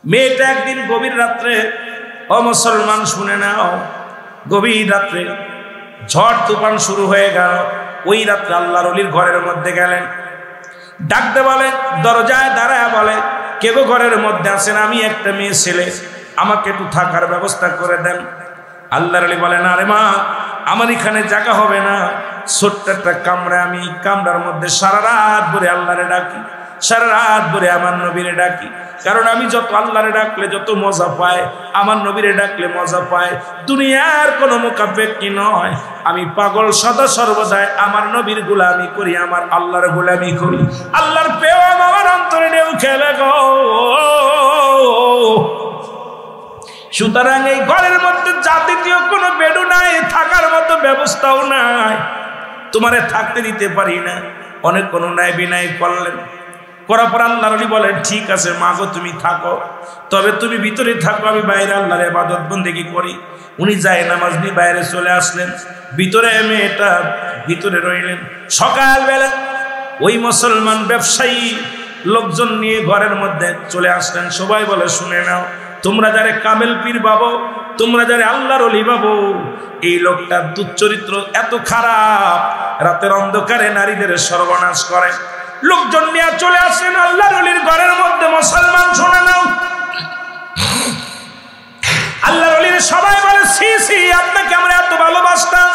মেয়েটা একদিন গভীর রাত্রে, ও মুসলমান শুনে নাও, গভীর রাত্রে ঝড় তুফান শুরু হয়ে গেল। ওই রাত্রে আল্লাহর ওলির ঘরের মধ্যে গেলেন, ডাকতে বলে, দরজায় দাঁড়ায় বলে, কে গো ঘরের মধ্যে আছেন? আমি একটা মেয়ে ছেলে, আমাকে একটু থাকার ব্যবস্থা করে দেন। আল্লাহর ওলি বলেন, আরে মা, আমার এখানে জায়গা হবে না, ছোট্ট একটা কামরা, আমি কামরার মধ্যে সারা রাত ভরে আল্লাহরে ডাকি, সারা রাত ভরে আমার নবীরে ডাকি। কারণ আমি যত আল্লাহরে ডাকলে যত মজা পায়, আমার নবীরে ডাকলে মজা পায়। দুনিয়ার কোনো মুখাপেক্ষী নয়, আমি পাগল সদা সর্বদাই আমার নবীর গোলামি করি, আমার আল্লাহর গোলামি করি। আল্লাহর প্রেম আমার অন্তরে ঢেউ খেলে গো। সুতরাং এই ঘরের মধ্যে জাতীয় কোনো বেডও নাই, থাকার মতো ব্যবস্থাও নাই, তোমারে থাকতে দিতে পারি না। অনেক কোনো ন্যায় বিনয় করলেন, করার পর আল্লাহর ওলি বলেন, ঠিক আছে মা গো, তুমি থাকো, তবে তুমি ভিতরে থাকো, আমি বাইরে আল্লাহর ইবাদত বন্দেগী করি। উনি যায় নামাজ নিয়ে বাইরে চলে আসলেন, ভিতরে মেয়েটা ভিতরে রইলেন। সকালবেলা ওই মুসলমান ব্যবসায়ী লোকজন নিয়ে ঘরের মধ্যে চলে আসলেন। সবাই বলে, শুনে নাও, তোমরা যারা কামেল পীর বাবু, তোমরা যারা আল্লাহর ওলি বাবু, এই লোকটার দুশ্চরিত্র এত খারাপ, রাতের অন্ধকারে নারীদের সর্বনাশ করে। লোকজন নিয়ে চলে আসেন আল্লাহর ওলির ঘরের মধ্যে। মুসলমান শুনে নাও, আল্লাহর ওলির সবাই বলে, সি সি, আপনাকে আমরা এত ভালোবাসতাম,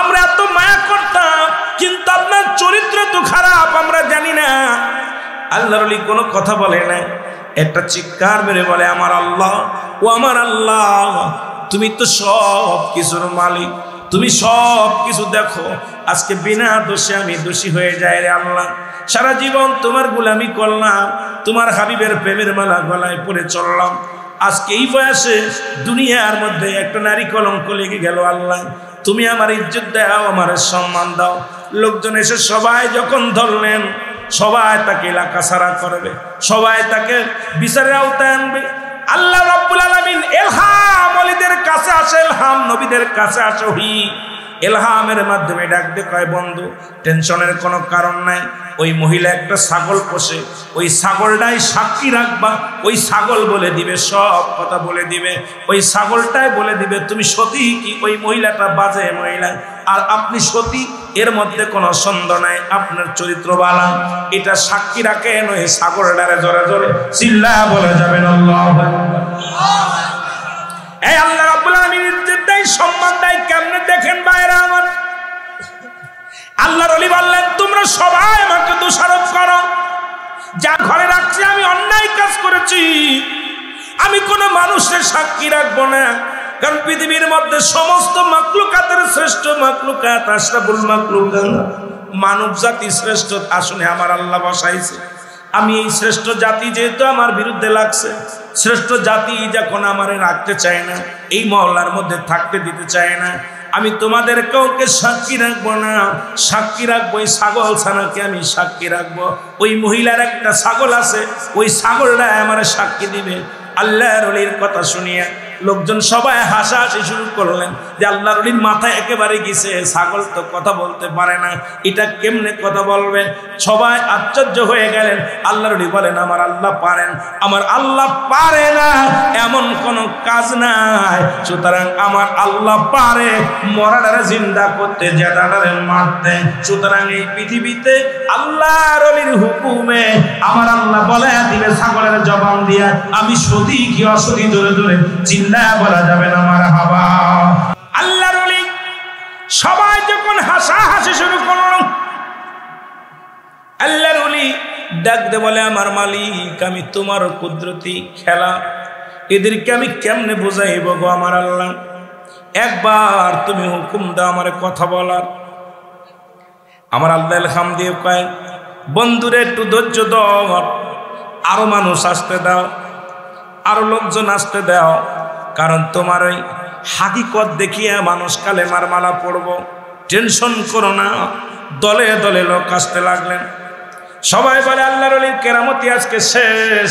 আমরা এত মায়া করতাম, কিন্তু আপনার চরিত্র তো খারাপ, আমরা জানি না। আল্লাহর ওলি কোনো কথা বলে না, একটা চিৎকার মেরে বলে, আমার আল্লাহ, ও আমার আল্লাহ, তুমি তো সব কিছুর মালিক, তুমি সব কিছু দেখো। আজকে বিনা দোষে আমি দোষী হয়ে যাই রে আল্লাহ। সারা জীবন তোমার গোলামি করলাম, তোমার হাবিবের প্রেমের মালা গলায় পরে চললাম, আজকে এই বয়সে দুনিয়ার মধ্যে একটা নারী কলঙ্ক লেগে গেল। আল্লাহ, তুমি আমার ইজ্জত দাও, আমার সম্মান দাও। লোকজন এসে সবাই যখন ধরলেন, সবাই তাকে এলাকা ছাড়া করবে, সবাই তাকে বিচারের আওতায় আনবে। আল্লাহ রাব্বুল আলামিন ইলহাম ওলিদের কাছে আসে, ইলহাম নবীদের কাছে আসে। ওহি ইলহামের মাধ্যমে ডাক দিয়ে কয়, বন্ধু টেনশনের কোনো কারণ নাই। ওই মহিলা একটা ছাগল পোষে, ওই ছাগলটাই সাক্ষী রাখবা, ওই ছাগল বলে দিবে, সব কথা বলে দিবে, ওই ছাগলটাই বলে দিবে তুমি সতী কি ওই মহিলাটা বাজে মহিলা, আর আপনি সতী, এর মধ্যে কোনো সন্দেহ নাই, আপনার চরিত্র বালা। এটা সাক্ষী রাখেন ওই ছাগলটারে জোরে জোরে চিল্লা বলে যাবেন আল্লাহু আকবার। এই আল্লাহ রাব্বুল আলামিন ইজ্জত দেয়, সম্মান দেয় কেমনে দেখেন ভাইরা আমার। আল্লাহর ওলি বললেন, তোমরা সবাই আমাকে দোষারোপ করো, যা ঘরে রাখছি আমি অন্যায় কাজ করেছি, আমি কোনো মানুষের সাক্ষী রাখবো না। কারণ পৃথিবীর মধ্যে সমস্ত মাখলুকাতের শ্রেষ্ঠ মাখলুকাত আশরাফুল মাখলুকাত, মানব জাতি শ্রেষ্ঠ আসনে আমার আল্লাহ বসাইছে। আমি এই শ্রেষ্ঠ জাতি যেহেতু আমার বিরুদ্ধে লাগছে, শ্রেষ্ঠ জাতি যখন আমারে রাখতে চায় না, এই মহল্লার মধ্যে থাকতে দিতে চায় না, আমি তোমাদের কাউকে সাক্ষী রাখবো না। সাক্ষী রাখবো ওই ছাগল ছানাকে আমি সাক্ষী রাখবো। ওই মহিলার একটা ছাগল আছে, ওই ছাগলটা আমার সাক্ষী দিবে। আল্লাহর ওলির কথা শুনিয়ে লোকজন সবাই হাসাহাসি শুরু করলেন যে আল্লাহর ওলির মাথায় একেবারে গেছে, ছাগল তো কথা বলতে পারে না, এটা কেমনে কথা বলবে? সবাই আশ্চর্য হয়ে গেলেন। আল্লাহর ওলি বলেন, আমার আল্লাহ পারেন, আমার আল্লাহ পারে না এমন কোনো কাজ নাই। সুতরাং আমার আল্লাহ পারে মরাটারে জিন্দা করতে, জেদাটারে মারতে। সুতরাং এই পৃথিবীতে আল্লাহর ওলির হুকুমে আমার আল্লাহ বলে দিবে ছাগলের জবান দিয়া, আমি সতী কি অসতী ধরে ধরে চিল্লা বলা যাবে না মারহাবা। আল্লাহর ওলি সবাই যখন হাসাহাসি শুরু করল, আল্লাহর ওলি ডাক দে বলে, আমার মালিক, আমি তোমার কুদরতি খেলা, এদেরকে আমি কেমনে বোঝাইব গো আমার আল্লাহ? একবার তুমি হুকুম দাও আমার কথা বলার। আমার আল্লাহ ইলহাম দিয়ে কয়, বন্ধুরে একটু ধৈর্য দাও, আরো মানুষ আসতে দাও, আরো লোকজন আসতে দাও, কারণ তোমার ওই হাকিকত দেখিয়ে মানুষ কালেমার মালা পড়ব, টেনশন করো না। দলে দলে লোক আসতে লাগলেন। সবাই বলে, আল্লাহর ওলির কেরামতি আজকে শেষ,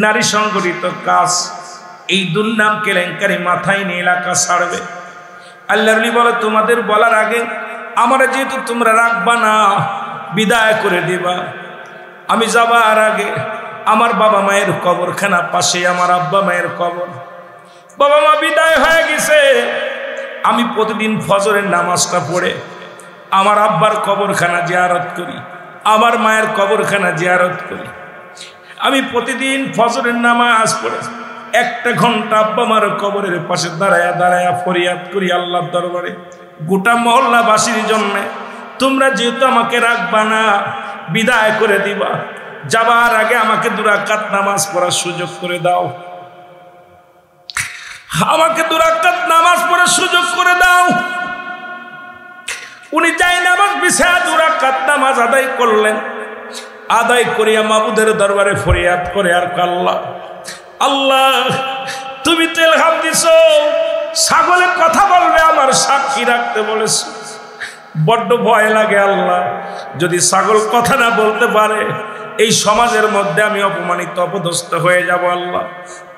নারী সংগঠিত কাজ, এই দুর্নাম কেলেঙ্কারি মাথায় নিয়ে এলাকা ছাড়বে। আল্লাহর ওলি বলে, তোমাদের বলার আগে আমার যেহেতু তোমরা রাখবা না, বিদায় করে দিবা, আমি যাবার আগে আমার বাবা মায়ের কবরখানা পাশে, আমার আব্বা মায়ের কবর। বাবা মা বিদায় হয়ে গেছে। আমি প্রতিদিন ফজরের নামাজটা পড়ে আমার আব্বার কবরখানা জিয়ারত করি, আমার মায়ের কবরখানা জিয়ারত করি। আমি প্রতিদিন ফজরের নামাজ পড়ে 1 ঘন্টা আব্বা মার কবরের পাশে দাঁড়ায়া দাঁড়ায়া ফরিয়াদ করি আল্লাহর দরবারে, গোটা মহল্লাবাসীর জন্য, তোমরা যেহেতু আমাকে রাখবা না, বিদায় করে দিবা, যাবার আগে আমাকে 2 রাকাত নামাজ পড়ার সুযোগ করে দাও, আমাকে 2 রাকাত নামাজ পড়ার সুযোগ করে দাও। উনি যাই নামাজ বিছায়া 2 রাকাত নামাজ আদায় করলেন। আদায় করিয়া মাবুদের দরবারে ফরিয়াদ করে আর আল্লাহ, আল্লাহ তুমি তো ইলহাম দিছো, ছাগলের কথা বলবে, আমার সাক্ষী রাখতে বলেছো। বড্ড ভয় লাগে আল্লাহ, যদি ছাগল কথা না বলতে পারে এই সমাজের মধ্যে আমি অপমানিত অপদস্থ হয়ে যাব। আল্লাহ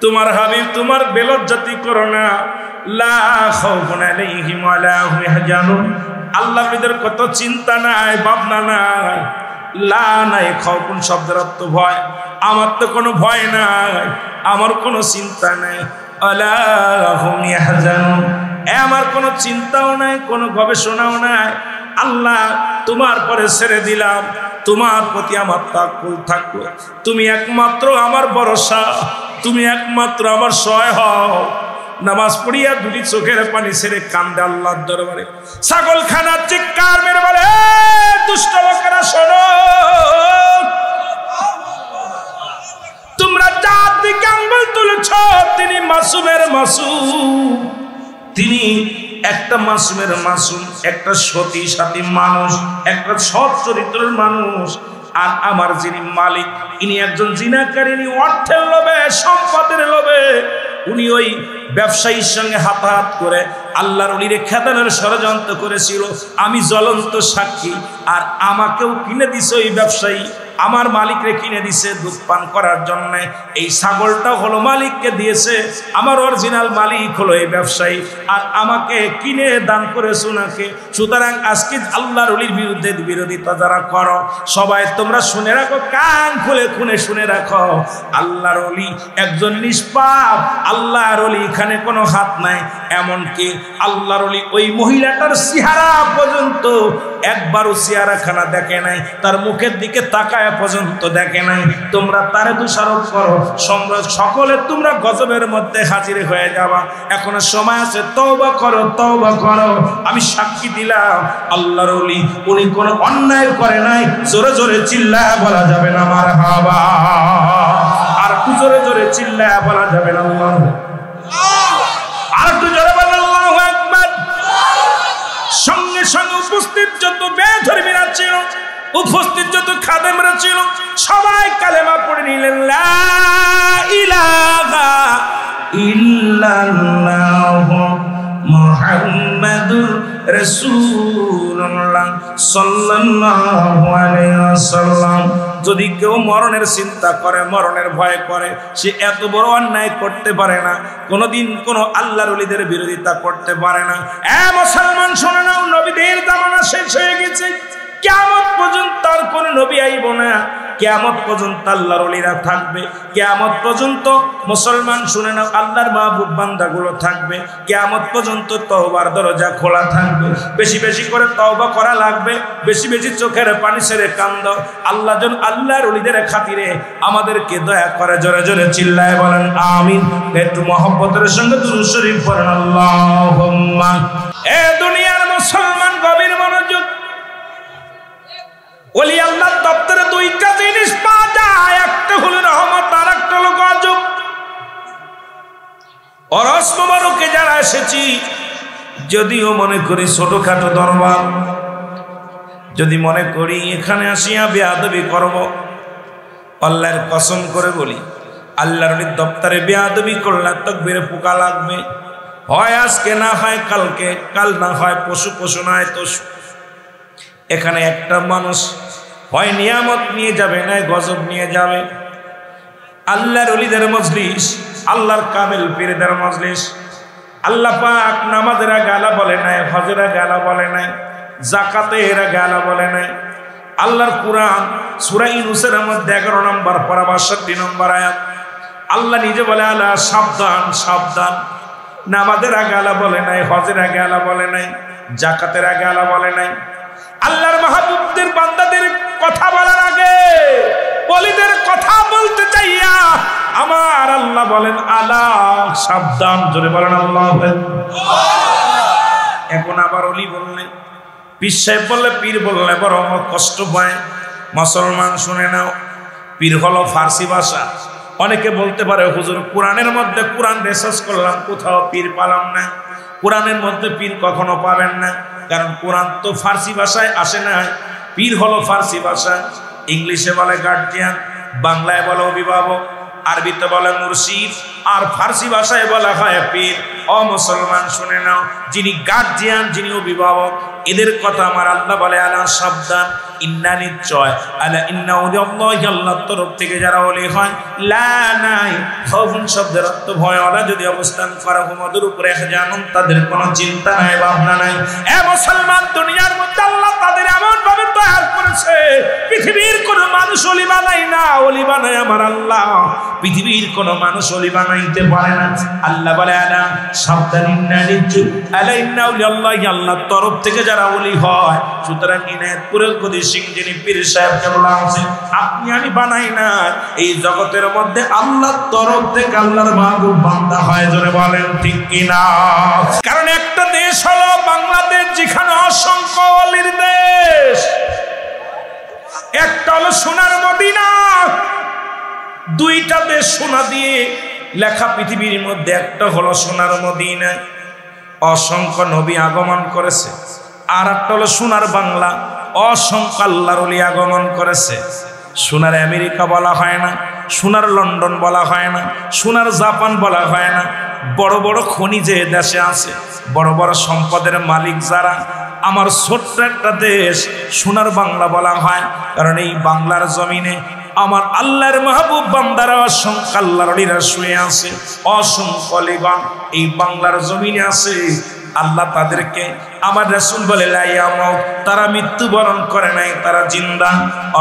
তোমার হাবিব তোমার বেলজ্জাতি করো না। লা খাউফুন আলাইহিম ওয়া লা হুম ইয়াহজানুন। আল্লাহ বিদের কত চিন্তা নাই, ভাবনা নাই। লা নাই, খাউফুন শব্দের অর্থ ভয়। আমার তো কোনো ভয় নাই, আমার কোনো চিন্তা নাই। ওয়ালা হুম ইয়াহজানুন, আমার কোনো চিন্তাও নাই, কোনো গবেষণাও নাই। আল্লাহ তোমার পরে ছেড়ে দিলাম, তোমার প্রতি আমার তাওয়াক্কুল থাকলো। তুমি একমাত্র আমার ভরসা, তুমি একমাত্র আমার সহায় হও। নামাজ পড়িয়া 2টি চোখের পানি ছেড়ে কান্দে আল্লাহর দরবারে। ছাগলখানার চিৎকার মেরে বলে, দুষ্ট লোকেরা শোনো, তোমরা যার দিকে আঙ্গুল তুলেছ তিনি মাসুমের মাসুম, তিনি একটা মাসুমের মাসুম, একটা সতী সাথী মানুষ, একটা সৎ চরিত্রের মানুষ। আর আমার যিনি মালিক ইনি একজন জিনাকারী, ইনি অর্থের লোভে, সম্পদের লোভে উনি ওই ব্যবসায়ীর সঙ্গে হাতাহাত করে আল্লাহর ওলিরে খেদানোর ষড়যন্ত্র করেছিল। আমি জ্বলন্ত সাক্ষী। আর আমাকেও কিনে দিছে ওই ব্যবসায়ী, আমার মালিকরে কিনে দিছে দুধ পান করার জন্য। এই ছাগলটা হলো মালিককে দিয়েছে, আমার অরিজিনাল মালিক হলো এই ব্যবসায়ী, আর আমাকে কিনে দান করেছে ওনাকে। সুতরাং আজকে আল্লাহর ওলির বিরুদ্ধে বিরোধিতা যারা করো, সবাই তোমরা শুনে রাখো, কান খুলে খুনে শুনে রাখো, আল্লাহর ওলি একজন নিষ্পাপ। আল্লাহর ওলি এখানে কোনো হাত নাই। এমনকি আল্লাহর ওলি ওই মহিলাটার চেহারা পর্যন্ত একবারও চেহারাখানা দেখে নাই, তার মুখের দিকে তাকায় পর্যন্ত দেখে নাই। তোমরা তারে দোষারোপ করো, সকলে তোমরা গজবের মধ্যে হাজির হয়ে যাবা। এখনো সময় আছে, তওবা করো, তওবা করো। আমি সাক্ষী দিলাম আল্লাহর ওলি উনি কোনো অন্যায় করে নাই। জোরে জোরে চিল্লায়া বলা যাবে না মারহাবা, আর একটু জোরে জোরে চিল্লায়া বলা যাবে না আল্লাহ, আর একটু জোরে বলেন আল্লাহু আকবার। সঙ্গে সঙ্গে উপস্থিত যত বেধর্মীরা ছিল, উপস্থিত যত খাদেমরা ছিল, সবাই কালেমা পড়ে নিলেন, লা ইলাহা ইল্লাল্লাহু মুহাম্মাদুর রাসূলুল্লাহ সাল্লাল্লাহু আলাইহি ওয়াসাল্লাম। যদি কেউ মরণের চিন্তা করে, মরণের ভয় করে, সে এত বড় অন্যায় করতে পারে না, কোনোদিন কোনো আল্লাহর ওলিদের বিরোধিতা করতে পারে না। মুসলমান শুনে নাও, নবীদের জামানা শেষ হয়ে গেছে, কিয়ামত পর্যন্ত আর কোন নবী আইব না। কিয়ামত পর্যন্ত আল্লাহর ওলিরা থাকবে, কিয়ামত পর্যন্ত মুসলমান শুনে নাও আল্লাহর মাহবুব বান্দাগুলো থাকবে, কিয়ামত পর্যন্ত তওবার দরজা খোলা থাকবে। বেশি বেশি করে তওবা করা লাগবে, বেশি বেশি চোখের পানি ছেড়ে কান্দ। আল্লাহ যেন আল্লাহর ওলিদের খাতিরে আমাদেরকে দয়া করে। জোরে জোরে চিল্লায় বলেন আমিন। একটু মহব্বতের সঙ্গে দুরূদ শরীফ পড়েন আল্লাহুম্মা। এ দুনিয়ার মুসলমান গভীর মনোযোগ। ওলি আল্লাহর দপ্তরে 2টা জিনিস পাওয়া যায়, একটা হলো রহমত, আর একটা হলো গজব। অরস মোবারকে যারা এসেছি, যদিও মনে করি ছোটখাটো দরবার, যদি মনে করি এখানে আসিয়া বেয়াদবি করব, আল্লাহর কসম করে বলি, আল্লাহর ওলির দপ্তরে বেয়াদবি করলে তাকবীরে পোকা লাগবে। হয় আজকে, না হয় কালকে, কাল না হয় পশু, পশু না হয় তসু। এখানে একটা মানুষ হয় নিয়ামত নিয়ে যাবে, না গজব নিয়ে যাবে। আল্লাহর ওলিদের মজলিস, আল্লাহর কামেল পীরদের মজলিস। আল্লাহ পাক নামাজের আগে আলা বলে নাই, হজের আগে আলা বলে নাই, যাকাতের আগে আলা বলে নাই। আল্লাহর কুরআন সূরা ইউনূসের মধ্যে 11 নম্বর পারা 62 নম্বর আয়াত আল্লাহ নিজে বলে আলা সাবধান সাবধান। নামাজের আগে আল্লাহ বলে নাই, হজের আগে আল্লাহ বলে নাই, যাকাতের আগে আল্লাহ বলে নাই। আল্লাহর মাহবুবদের বান্দাদের কথা বলার আগে ওলিদের কথা বলতে চাইয়া আমার আল্লাহ বলেন আলা সাবধান। জোরে বলেন আল্লাহ। এখন আবার ওলি বললে, পীর সাহেব বললে, পীর বললে বড় কষ্ট পায়। মুসলমান শুনে নাও, পীর হলো ফার্সি ভাষা। অনেকে বলতে পারে হুজুর কোরআনের মধ্যে কোরআন রিসার্চ করলাম, কোথাও পীর পালাম না। কোরআনের মধ্যে পীর কখনো পাবেন না, কারণ কোরআন তো ফার্সি ভাষায় আসে না। পীর হলো ফার্সি ভাষা। ইংলিশে বলে গার্জিয়ান, বাংলায় বলে অভিভাবক, আরবিতে বলে মুর্শিদ, আর ফার্সি ভাষায় বলা হয় পীর। ও মুসলমান শুনে নাও, যিনি গার্জিয়ান, যিনি অভিভাবক, এদের কথা আমার আল্লাহ বলে আলা সাবধান। ইন্না নিশ্চয় আলা ইন্না ওয়াল্লাহি আল্লাহর তরফ থেকে যারা ওলি হয় লা নাই খাউফুন শব্দের অর্থ ভয় ওরা যদি অবস্থান করে হুমদের উপরে জানুন তাদের কোনো চিন্তা নাই, ভাবনা নাই। এ মুসলমান, দুনিয়ার মধ্যে আল্লাহ তাদের এমন ভাবে তৈরি করেছে, পৃথিবীর কোনো মানুষ ওলি বানাই না, ওলি বানায় আমার আল্লাহ। পৃথিবীর কোনো মানুষ ওলি বানাইতে পারে না। আল্লাহ বলে আলা সাবধান ইন্না নিশ্চয় আলা ইন্না ওয়াল্লাহি আল্লাহর তরফ থেকে যারা ওলি হয়। সুতরাং ইনায়াতপুরের গদি সিং যিনি পীর সাহেব কেবল আছে, আপনি আমি বানাই না, এই জগতের মধ্যে আল্লাহর তরফ থেকে আল্লাহর মাহবুব বান্দা হয়। জোরে বলেন ঠিক কিনা? কারণ একটা দেশ হলো বাংলাদেশ, যেখানে অসংখ্য ওলির দেশ। একটা হলো সোনার মদিনা, দুইটা দেশ সোনা দিয়ে লেখা পৃথিবীর মধ্যে। একটা হলো সোনার মদিনা, অসংখ্য নবী আগমন করেছে। আর একটা হলো সোনার বাংলা, অসংখ্য আল্লাহর ওলি আগমন করেছে। সোনার আমেরিকা বলা হয় না, সোনার লন্ডন বলা হয় না, সোনার জাপান বলা হয় না। বড় বড় খনি যে দেশে আছে, বড় বড় সম্পদের মালিক যারা, আমার ছোট্ট একটা দেশ সোনার বাংলা বলা হয়। কারণ এই বাংলার জমিনে আমার আল্লাহর মাহবুব বান্দারা অসংখ্য আল্লাহর ওলিরা শুয়ে আছে, অসংখ্য ওলিগণ এই বাংলার জমিনে আছে। আল্লাহ তাদেরকে আমার রাসূল বলে লাইয়ামুত, তারা মৃত্যুবরণ করে নাই, তারা জিন্দা।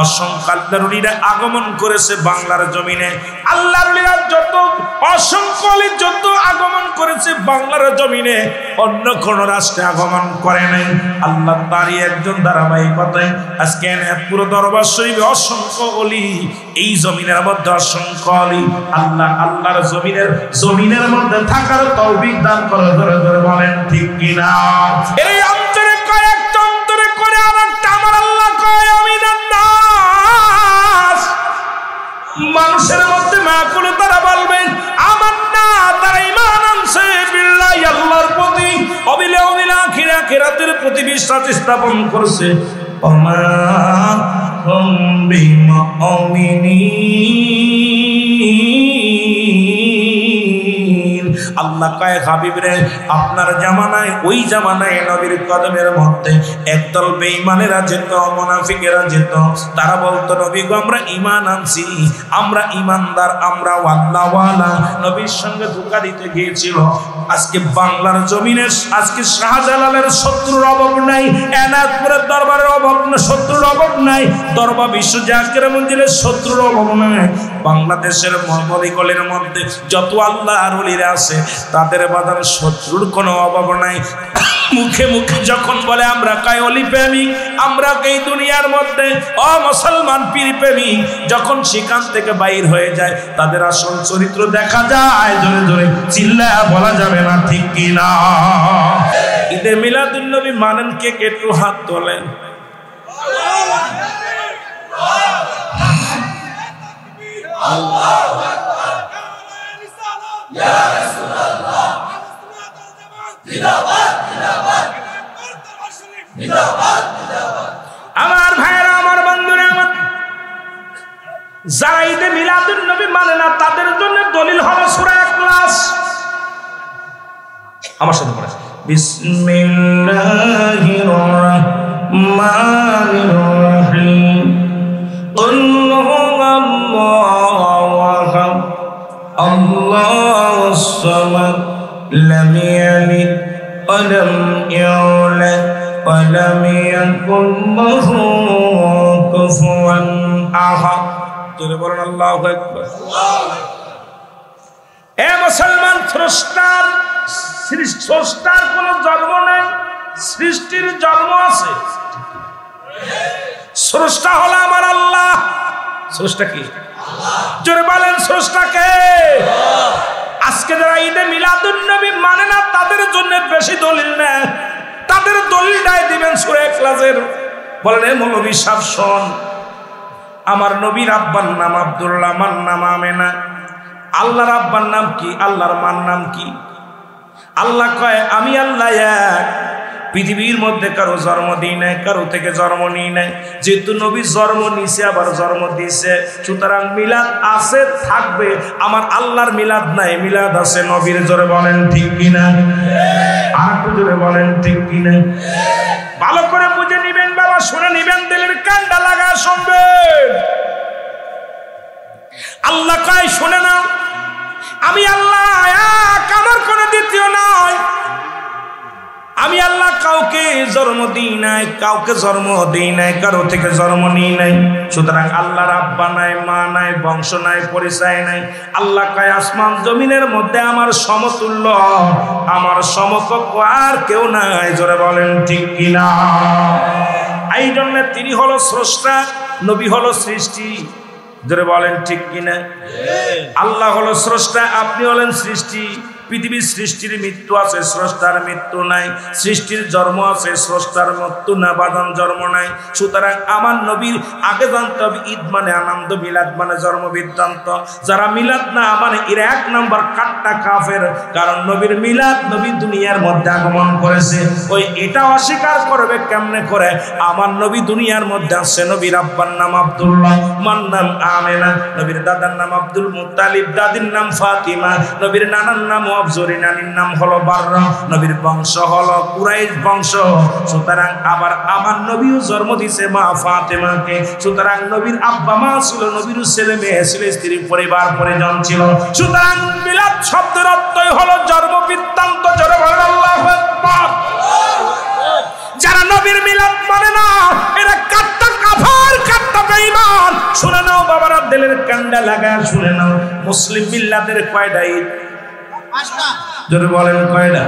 অসংখ্য আল্লাহর ওলিরা আগমন করেছে বাংলার জমিনে। আল্লাহর ওলিরা যত অসংখ্য ওলি যত আগমন করেছে বাংলার জমিনে, অন্য কোন রাষ্ট্রে আগমন করে নাই। আল্লাহ তারই একজন ধারাবাহিকতায় আজকে পুরো দরবার শরীফে অসংখ্য ওলি, এই জমিনের মধ্যে অসংখ্য ওলি। আল্লাহ আল্লাহর জমিনের মধ্যে থাকার তৌফিক দান করে। ধরে ধরে বলেন ঠিক কিনা? এই অন্তরে কয়, একটা অন্তরে করে আর একটা আমার আল্লাহ কয় আমি নাস। মানুষের মধ্যে মা করে তারা বলবেন আমার না, তারা ঈমান আনছে বিল্লাহি আল্লাহর প্রতি, অবিলে অবিলা আখিরাতের প্রতি বিশ্বাস স্থাপন করছে। ওমা হুম বিমুমিনিন। আল্লাহ কয় হাবিব রে, আপনার জামানায় ওই জামানায় নবীর কদমের মধ্যে একদল বেঈমানেরা যেত, মুনাফিকেরা যেত। তারা বলতো নবী গো আমরা ঈমান আনছি, আমরা ঈমানদার, আমরা আল্লাহওয়ালা। নবীর সঙ্গে ধোঁকা দিতে গিয়েছিল। আজকে বাংলার জমিনে আজকে শাহজালালের শত্রুর অভাব নাই, এনায়তপুরের দরবারের অভাব না, শত্রুর অভাব নাই, দরবার বিশ্ব জাকির মঞ্জিলের শত্রুর অভাব নাই। বাংলাদেশের মহলিগলের মধ্যে যত আল্লাহর ওলিরা আছে তাদের বাদার শত্রুর কোনো অভাব নাই। মুখে মুখে যখন বলে আমরা কায় ওলি প্রেমিক, আমরা এই দুনিয়ার মধ্যে মুসলমান পীর প্রেমিক, যখন সেখান থেকে বাইর হয়ে যায় তাদের আসল চরিত্র দেখা যায়। জোরে জোরে চিল্লায়া বলা যাবে না ঠিক কিনা? ঈদে মিলাদুন নবী মানেন কে কে? একটু হাত তোলেন। আল্লাহু আকবার, ইয়া রাসূলুল্লাহ, জিন্দাবাদ জিন্দাবাদ জিন্দাবাদ জিন্দাবাদ। আমার ভাইরা, আমার বন্ধুরা, আমার যারা ঈদে মিলাদুন নবী মানে না তাদের জন্য দলিল হলো সূরা ইখলাস। আমার সাথে পড়ে বিসমিল্লাহির রহমানির রহিম। আল্লাহুস সামাদ লাম ইয়ালিদ ওয়া লাম ইউলাদ ولم يكن له كفوا أحد জোরে বলেন আল্লাহু আকবার। এ মুসলমান, স্রষ্টার কোন জন্ম নেই, সৃষ্টির জন্ম আছে। স্রষ্টা হলো আমার আল্লাহ। স্রষ্টা কি? জোরে বলেন স্রষ্টা কে? আজকে যারা ঈদে মিলাদুন নবী মানে না তাদের জন্য বেশি দলিল নেই, তাদের দলিলটাই দিবেন সূরা ইখলাসের। বলেন এ মৌলভী সাহেব শোন, আমার নবীর আব্বার নাম আব্দুল্লাহ, আমার নাম আমেনা। আল্লাহর আব্বার নাম কি? আল্লাহর মার নাম কি? আল্লাহ কয় আমি আল্লাহ এক, পৃথিবীর মধ্যে কারো জন্ম দিই নাই, কারো থেকে জন্ম নিই নাই। যেহেতু নবী জন্ম নিছে আবার জন্ম দিছে, সুতরাং মিলাদ আছে, থাকবে। আমার আল্লাহর মিলাদ নাই, মিলাদ আছে নবীর। জোরে বলেন ঠিক কিনা? আর একটু জোরে বলেন ঠিক কিনা? ভালো করে বুঝে নিবেন বাবা, শুনে নিবেন, দিলের কান্ডা লাগা শুনবেন। আল্লাহ কয় শুনে নাও, আমি আল্লাহ এক, আমার কোনো দ্বিতীয় নাই। আমি আল্লাহ কাউকে জন্ম দিই নাই, কাউকে জন্ম দিই নাই, কারো থেকে জন্ম নিই নাই। সুতরাং আল্লাহর আব্বা নাই, মা নাই, বংশ নাই, পরিচয় নাই। আল্লাহ কয় আসমান জমিনের মধ্যে আমার সমতুল্য, আমার সমকক্ষ আর কেউ নাই। জোরে বলেন ঠিক কিনা? এই জন্য তিনি হলো স্রষ্টা, নবী হলো সৃষ্টি। জোরে বলেন ঠিক কিনা? আল্লাহ হলো স্রষ্টা, আপনি হলেন সৃষ্টি। পৃথিবীর সৃষ্টির মৃত্যু আছে, স্রষ্টার মৃত্যু নাই। সৃষ্টির জন্ম আছে, স্রষ্টার মৃত্যু না, বাদান জন্ম নাই। সুতরাং আমার নবীর আগে জানতে হবে ঈদ মানে আনন্দ, মিলাদ মানে জন্ম বৃত্তান্ত। যারা মিলাদ না মানে এর এক নম্বর কাট্টা কাফের। কারণ নবীর মিলাদ, নবী দুনিয়ার মধ্যে আগমন করেছে, ওই এটা অস্বীকার করবে কেমনে করে? আমার নবী দুনিয়ার মধ্যে আসছে, নবীর আব্বার নাম আব্দুল্লাহ, মার নাম আমেনা, নবীর দাদার নাম আব্দুল মুত্তালিব, দাদির নাম ফাতিমা, নবীর নানার নাম আবজরি, নানির নাম হলো বাররা, নবীর বংশ হলো কুরাইশ বংশ। সুতরাং আবার আমার নবীও জন্ম দিছে মা ফাতেমাকে। সুতরাং নবীর আব্বা মা ছিল, নবীর ছেলে মেয়ে ছিল, স্ত্রী পরিবার পরিজন ছিল। সুতরাং মিলাদ শব্দের অর্থই হলো জন্ম বৃত্তান্ত। জোরে বলেন আল্লাহু আকবার। যারা নবীর মিলাদ মানে না এরা কাট্টা কাফের, কাট্টা বেঈমান। শুনে নাও বাবারা, দিলের কান্ডা লাগায় শুনে নাও, মুসলিম মিল্লাতের কয়টা ঈদ? যদি বলেন কয়টা?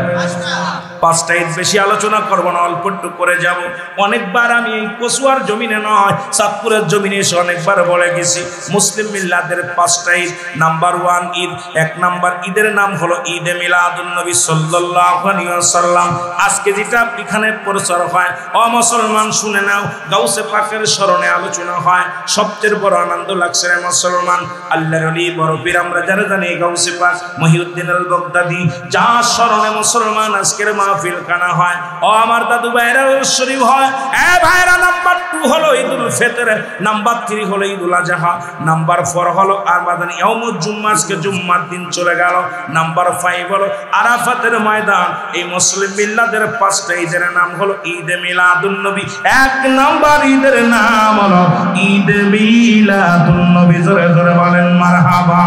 পাঁচটা ঈদ। বেশি আলোচনা করবো না, অল্প একটু করে যাব। অনেকবার আমি এই কচুয়ার জমিনে নয়, চাঁদপুরের জমিনে এসে অনেকবার বলে গেছি, মুসলিম মিল্লাতের পাঁচটা ঈদ। নাম্বার 1 ঈদ, এক নাম্বার ঈদের নাম হলো ঈদে মিলাদুন নবী সাল্লাল্লাহু আলাইহি ওয়াসাল্লাম। আজকে যেটা এখানে প্রচার হয়, ও মুসলমান শুনে নাও, গাউসে পাকের স্মরণে আলোচনা হয়। সবচেয়ে বড় আনন্দ লাগছে রে মুসলমান, আল্লাহর ওলি বড় পীর আমরা যারা জানি গাউসে পাক মহিউদ্দিন আল বাগদাদি, যার স্মরণে মুসলমান আজকের মাহফিল কানা হয়। ও আমার দাদু ভাইরা শরীফ হয়। এ ভাইরা, নাম্বার 2 হলো ঈদুল ফিতর, নাম্বার 3 হলো ঈদুল আজহা, নাম্বার 4 হলো আরবাদান ইয়াউমুল জুম্মা, আজকে জুম্মার দিন চলে গেল। নাম্বার 5 হলো আরাফাতের ময়দান। এই মুসলিম মিল্লাতের পাঁচটা ঈদের নাম হলো ঈদে মিলাদুন নবী। এক নাম্বার ঈদের নাম হলো ঈদে মিলাদুন নবী। জোরে জোরে বলেন মারহাবা।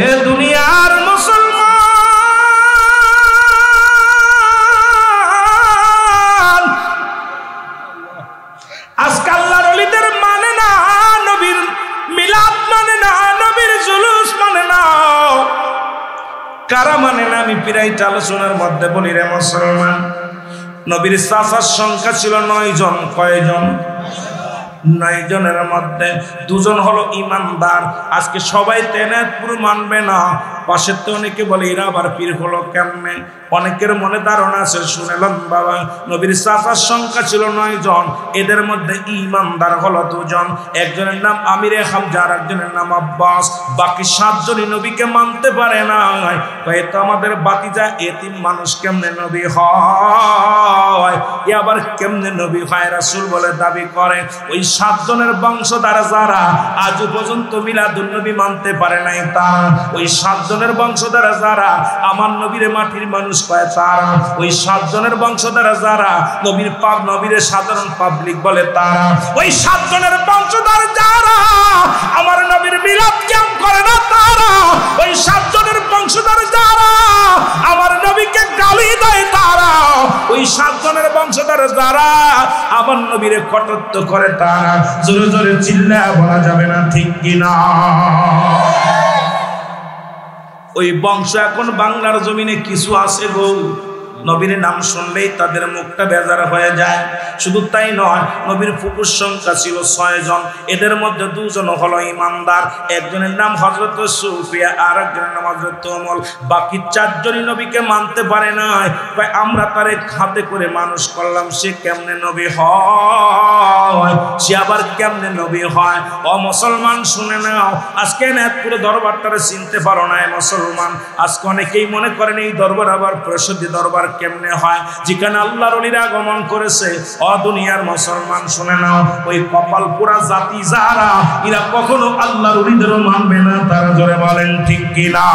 এ দুনিয়ার কারা মানে না আমি প্রায়টা আলোচনার মধ্যে বলি রে মুসলমান, নবীর চাচার সংখ্যা ছিল 9 জন। কয়জন? 9 জনের মধ্যে 2 জন হলো ইমানদার। আজকে সবাই তেনায়তপুর মানবে না, পাশের তো অনেকে বলে এরা আবার পীর হলো কেমনে। অনেকের মনে ধারণা আছে, শুনেলাম বাবা, নবীর চাচার সংখ্যা ছিল 9 জন, এদের মধ্যে ইমানদার হলো 2 জন। একজনের নাম আমিরে হামজা, আর একজনের নাম আব্বাস। বাকি 7 জনই নবীকে মানতে পারে না। তো আমাদের বাতিজা এতিম মানুষ কেমনে নবী হয়, এ আবার কেমনে নবী হয় রাসূল বলে দাবি করে। ওই 7 জনের বংশধর যারা আজ পর্যন্ত মিলাদুন নবী মানতে পারে নাই, তারা ওই 7 জনের বংশধর যারা আমার নবীর মাটির মানুষ কয়, তারা ওই 7 জনের বংশধর যারা নবীর নবীর সাধারণ পাবলিক বলে, তারা ওই 7 জনের বংশধর যারা আমার নবীর মিলাদ কেম করে না, তারা ওই 7 জনের বংশধর যারা আমার নবীকে গালি দেয়, তারা ওই 7 জনের বংশ বংশধর যারা আমার নবীরে কটাক্ষ করে তারা জোরে জোরে চিল্লায়া বলা যাবে না ঠিক কিনা? ওই বংশ এখন বাংলার জমিনে কিছু আছে গো, নবীর নাম শুনলেই তাদের মুখটা বেজার হয়ে যায়। শুধু তাই নয়, নবীর ফুফুর সংখ্যা ছিল 6 জন। এদের মধ্যে 2 জন হলো ইমানদার, একজনের নাম হযরত সুফিয়া আর একজনের নাম হযরত ওমর। বাকি 4 জনই নবীকে মানতে পারে নাই। ভাই আমরা তারে হাতে করে মানুষ করলাম, সে কেমনে নবী হয়, সে আবার কেমনে নবী হয়? ও মুসলমান শুনে নাও, আজকে নাথপুরে দরবারটারে চিনতে পারো না মুসলমান। আজকে অনেকেই মনে করেন এই দরবার আবার প্রসিদ্ধ দরবার কেমনে হয়, যেখানে আল্লাহর ওলিরা আগমন করেছে। ও দুনিয়ার মুসলমান শুনে নাও, ওই কপাল পোড়া জাতি যারা, এরা কখনো আল্লাহর ওলিদেরও মানবে না। তারা জোরে বলেন ঠিক কিনা?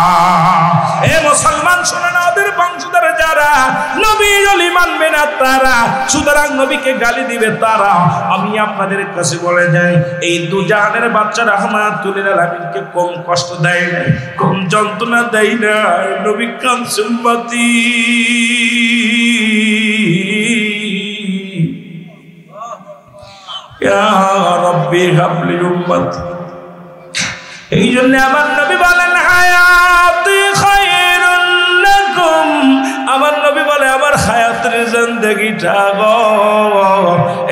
এ মুসলমান শুনে নাও, ওদের বংশধর যারা নবী ওলি মানবে না তারা, সুতরাং নবীকে গালি দিবে তারা। আমি আপনাদের কাছে বলে যাই, এই দু জাহানের বাচ্চা রাহমাতুল আলামিনকে কম কষ্ট দেয় না, কম যন্ত্রণা দেয় না। নবী কাঁদছে উম্মতি, ইয়া রাব্বি হাবলি উম্মতি। এই জন্য আমার নবী বলেন হায়াতি খায়রুল লাকুম, আমার নবী বলে আমার হায়াতের জিন্দেগিটা গো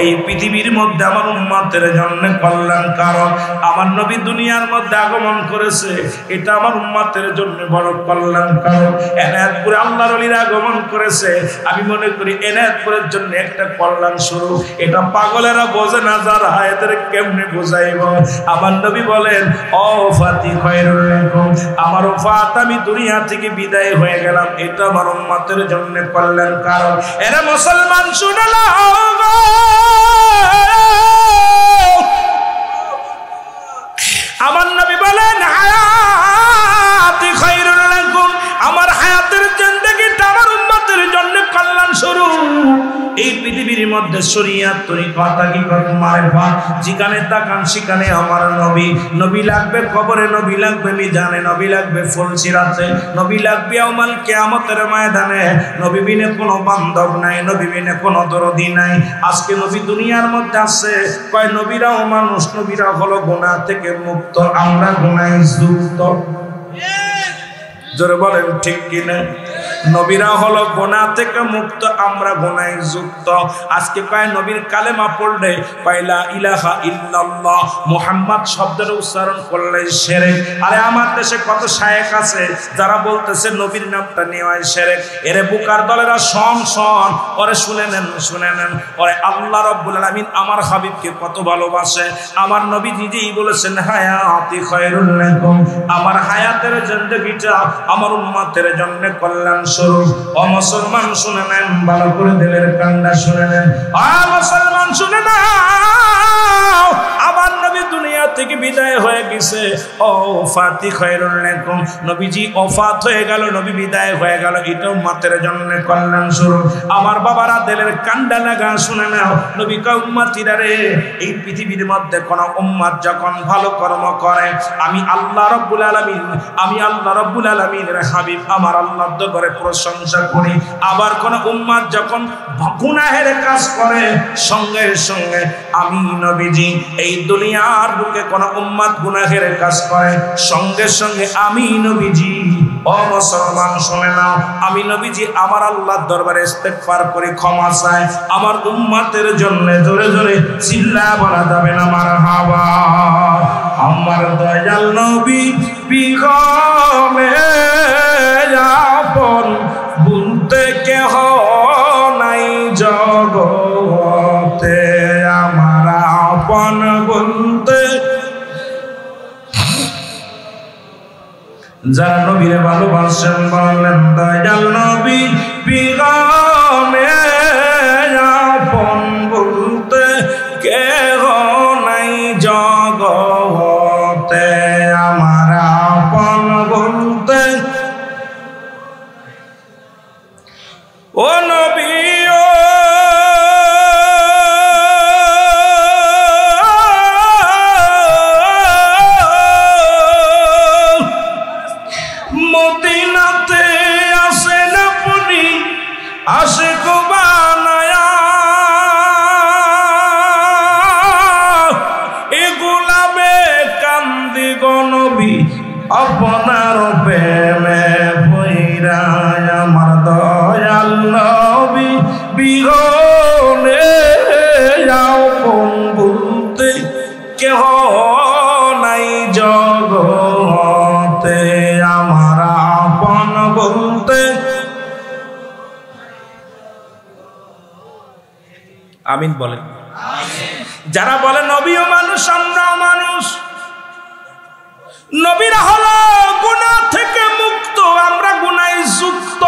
এই পৃথিবীর মধ্যে আমার উম্মতের জন্য কল্যাণ কারণ। আমার নবী দুনিয়ার মধ্যে আগমন করেছে, এটা আমার উম্মতের জন্য বড় কল্যাণ কারণ। এনায়েতপুরে আল্লাহর ওলিরা আগমন করেছে, আমি মনে করি এনায়েতপুরের জন্য একটা কল্যাণ শুরু। এটা পাগলেরা বোঝে না, যারা এদের কেমনে বোঝাইব? আমার নবী বলেন ও ফাতি খায়রুল লাকুম, আমার ওফাত, আমি দুনিয়া থেকে বিদায় হয়ে গেলাম, এটা আমার উম্মতের জন্য কল্যাণ কারণ। এরা মুসলমান শুনে নাও, আমার নবী বলেন হায়াতি খায়রুল লাকুম, আমার হায়াতের জিন্দেগিটা আমার উম্মতের জন্য কল্যাণ শুরু। এই পৃথিবীর মধ্যে শরীয়ত তরিকত হাকিকত মারিফাত যেখানে তাকান সেখানে আমার নবী। নবী লাগবে কবরে, নবী লাগবে মিজানে, নবী লাগবে ফুলসিরাতে, নবী লাগবে ইয়াউমাল কিয়ামতের ময়দানে। নবী বিনে কোনো বান্ধব নাই, নবী বিনে কোনো দরদি নাই। আজকে নবী দুনিয়ার মধ্যে আছে, কয় নবীরাও মানুষ, নবীরা হলো গুনাহ থেকে মুক্ত, আমরা গুনাহে যুক্ত। জোরে বলেন ঠিক কিনা? নবীরা হলো গুনাহ থেকে মুক্ত, আমরা গুনাহে যুক্ত। আজকে কয় নবীর কালেমা পড়লে, কয় লা ইলাহা ইল্লাল্লাহ মুহাম্মদ শব্দের উচ্চারণ করলে শিরক। আরে আমার দেশে কত শায়েখ আছে যারা বলতেছে নবীর নামটা নেওয়াই শিরক। এরে বুকার দলেরা শোন, ওরে শুনে নেন, ওরে আল্লাহ রাব্বুল আলামিন আমার হাবিবকে কত ভালোবাসে। আমার নবী নিজেই বলেছেন হায়াতি খায়রুল লাকুম, আমার হায়াতের জিন্দেগিটা আমার উম্মতের জন্য কল্যাণ স্বরূপ। ও মুসলমান শুনে নেন, ভালো করে দিলের কান্না শুনে নেন। ও মুসলমান শুনে নাও, আমার নবী দুনিয়া থেকে বিদায় হয়ে গেছে। ও ফাতি খায়রুল লাকুম, নবীজি ওফাত হয়ে গেল, নবী বিদায় হয়ে গেল, এটা উম্মতের জন্য কল্যাণ স্বরূপ। আমার বাবারা দিলের কান্না লাগা শুনে নাও, নবী কয় উম্মতিরা রে, এই পৃথিবীর মধ্যে কোন উম্মত যখন ভালো কর্ম করে, আমি আল্লাহ রাব্বুল আলামিনের হাবিব আমার আল্লাহর দরবারে প্রশংসা করি। আবার কোন উম্মত যখন গুনাহের কাজ করে, সঙ্গে সঙ্গে আমি নবীজি, এই দুনিয়ার বুকে কোন উম্মত গুনাহের কাজ করে, সঙ্গে সঙ্গে আমি নবীজি, ও মুসলমান শুনে নাও, আমি নবীজি আমার আল্লাহর দরবারে ইস্তেগফার করে ক্ষমা চাই আমার উম্মতের জন্য। জোরে জোরে চিল্লা বলা যাবে না মারহাবা। আমার দয়াল নবী বিগমে আপন বলতে কেহ নাই জগতে, আমার আপন বলতে যারা নবীরে ভালোবাসেন বলেন দয়াল নবী বিগমে আপন বলতে কেহ নাই জগতে, আমার আপন বলতে ও নবী মদিনাতে আসেন আপনি, আশিক বানায়া প্রেমে পইরা আমার দয়াল নবী বিহনে আপন বলতে কেহ নাই জগতে, আমার আপন বলতে। আমিন বলেন। যারা বলে নবীও মানুষ আমরাও মানুষ, নবীরা হলো গুনাহ থেকে মুক্ত, আমরা গুনাহে যুক্ত।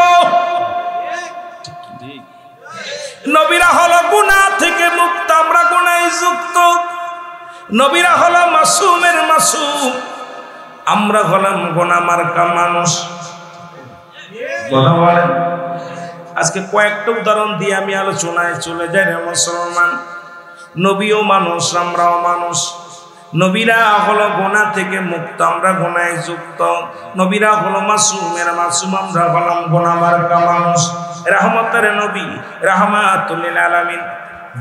নবীরা হলো গুনাহ থেকে মুক্ত, আমরা গুনাহে যুক্ত। নবীরা হলো মাসুমের মাসুম, আমরা হলাম গুনাহ মার্কা মানুষ। কথা বলেন। আজকে কয়েকটা উদাহরণ দিয়ে আমি আলোচনায় চলে যাই রে মুসলমান। নবীও মানুষ আমরাও মানুষ। নবীরা হলো গুনাহ থেকে মুক্ত, আমরা গুনাহে যুক্ত। নবীরা হলো মাসুমের মাসুম, আমরা হলাম গুনাহ মার্কা মানুষ। রহমতের নবী রাহমাতুল লিল আলামিন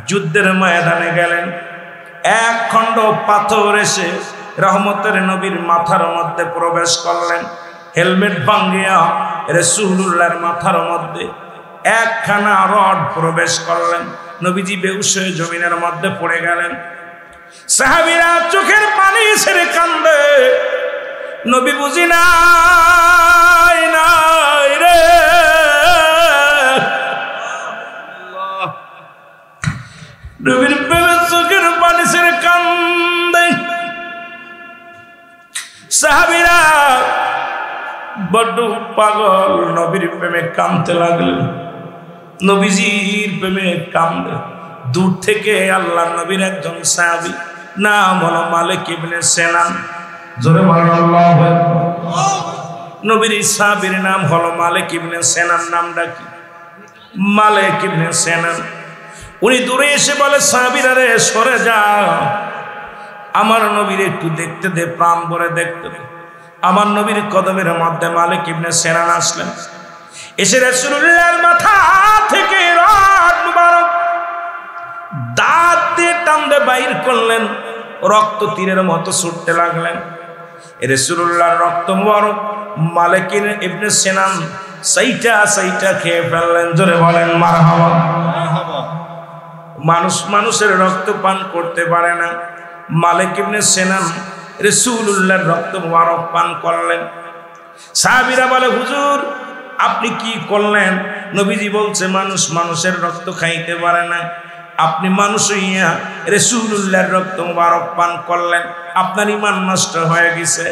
যুদ্ধের ময়দানে গেলেন, এক খণ্ড পাথর এসে রহমতের নবীর মাথার মধ্যে প্রবেশ করলেন। হেলমেট ভাঙ্গিয়া রাসূলুল্লাহর মাথার মধ্যে একখানা রড প্রবেশ করলেন। নবীজি বেহুশ হয়ে জমিনের মধ্যে পড়ে গেলেন। সাহাবীরা চোখের পানি ছেড়ে কান্দে, নবী বুঝি নাই নাই রে। নবীর প্রেমে চোখের পানি ছেড়ে কান্দে। সাহাবীরা বড্ড পাগল, নবীর প্রেমে কাঁদতে লাগলেন। নবীজির প্রেমে কান্দে। দূর থেকে আল্লাহর নবীর একজন সাহাবী, নাম হলো মালিক ইবনে সিনান। জোরে বলেন আল্লাহু আকবার। নবীর সাহাবীর নাম হলো মালিক ইবনে সিনান। নামটা কি? মালিক ইবনে সিনান। উনি দূরে এসে বলে, সাহাবীরা রে সরে যা, আমার নবীর একটু দেখতে দে, প্রাণ ভরে দেখতে দে। আমার নবীর কদমের মধ্যে মালিক ইবনে সিনান আসলেন। এসে রাসূলুল্লাহর মাথা থেকে রড মুবারক দাঁত দিয়ে টানতে বাইর করলেন। রক্ত তীরের মতো ছুটতে লাগলেন। রাসূলুল্লাহর রক্ত মুবারক মালিক ইবনে সিনান সাইটা সাইটা খেয়ে ফেললেন। জোরে বলেন মারহাবা। মানুষ মানুষের রক্ত পান করতে পারে না, মালিক ইবনে সিনান রাসূলুল্লাহর রক্ত মুবারক পান করলেন। সাহাবীরা বলে, হুজুর আপনি কি করলেন? নবীজি বলছে, মানুষ মানুষের রক্ত খাইতে পারে না, আপনি মানুষ হইয়া রাসূলুল্লাহর রক্ত মুবারক পান করলেন, আপনার ঈমান নষ্ট হয়ে গেছে।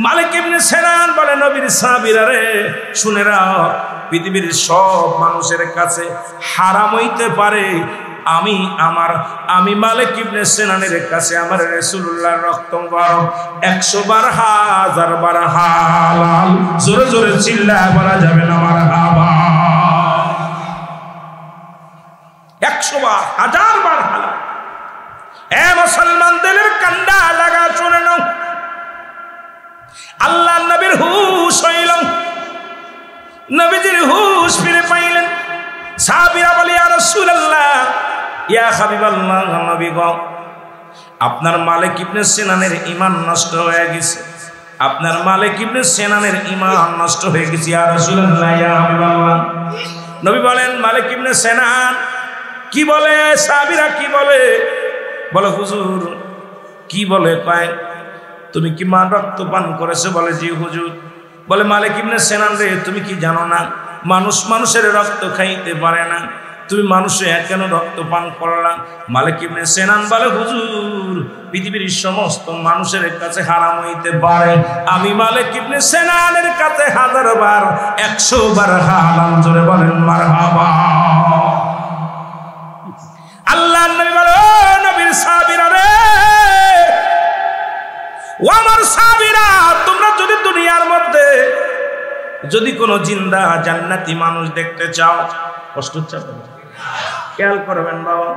মালিক ইবনে সিনান বলে, নবীর সাহাবীরা রে শুনে রাখ, পৃথিবীর সব মানুষের কাছে হারাম হইতে পারে, আমি মালিক ইবনে সিনানের কাছে আমার রাসূলুল্লাহর রক্ত মুবারক 100 বার 1000 বার হালাল। জোরে জোরে চিল্লায় বলা যাবে না মারহাবা। 100 বার 1000 বার হালাল। এ মুসলমান দিলের কান্ডা লাগা শুনে নাও। আল্লাহর নবীর হুশ হইল, নবীজির হুশ ফিরে পাইলেন। সাহাবীরা বলে, ইয়া রাসূলুল্লাহ, ইয়া হাবিবাল্লাহ, নবী গো, আপনার মালিক ইবনে সিনানের ঈমান নষ্ট হয়ে গেছে, আপনার মালিক ইবনে সিনানের ঈমান নষ্ট হয়ে গেছে। ইয়া রাসূলুল্লাহ, ইয়া হাবিবাল্লাহ। নবী বলেন, মালিক ইবনে সিনান কি বলে? সাহাবীরা কি বলে? বলে, হুজুর কি বলে? কয়, তুমি কি মা রক্ত পান করেছো? বলে, জি হুজুর। বলে, মালিক ইবনে সিনান রে, তুমি কি জানো না মানুষ মানুষের রক্ত খাইতে পারে না, তুমি মানুষে কেন রক্ত পান করলা? মালিক ইবনে সিনান বলে, হুজুর পৃথিবীর সমস্ত মানুষের কাছে হারাম হইতে পারে, আমি মালিক ইবনে সিনানের কাছে 1000 বার 100 বার হালাল। জোরে বলেন মারহাবা। আল্লাহর নবী বলে, ও নবীর সাহাবীরা রে, ও আমার সাহাবীরা, তোমরা যদি দুনিয়ার মধ্যে যদি কোনো জিন্দা জান্নাতি মানুষ দেখতে চাও, কষ্ট হচ্ছে, খেয়াল করবেন বাবা।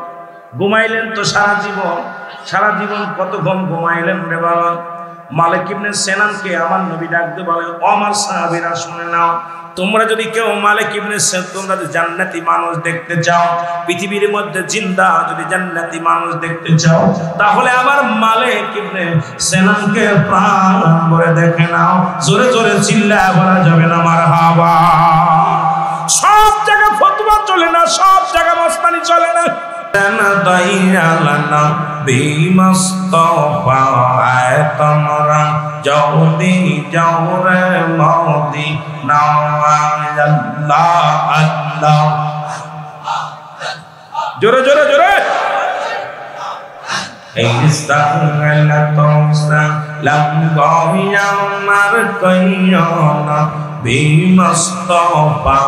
ঘুমাইলেন তো সারা জীবন কত ঘুমাইলেন রে বাবা। মালিক ইবনে সিনানকে আমার নবী ডাক দিয়ে বলে, ও আমার সাহাবীরা শুনে নাও, তোমরা যদি কেউ মালিক ইবনে সিনান, তোমরা যদি জান্নাতি মানুষ দেখতে চাও, পৃথিবীর মধ্যে জিন্দা যদি জান্নাতি মানুষ দেখতে চাও, তাহলে আমার মালিক ইবনে সিনানকে প্রাণ ভরে দেখে নাও। জোরে জোরে চিল্লায় বলা যাবে না মারহাবা। সব জায়গায় ফতোয়া চলে না, সব জায়গায় মস্তানি চলে না। দয়ালানা বিমস্তফা তোমরা যদি যাও রে মদিনা, আল্লাহ আল্লাহ, জোরে জোরে জোরে। এই সালাম গয়ামার কইয়না বিমস্তফা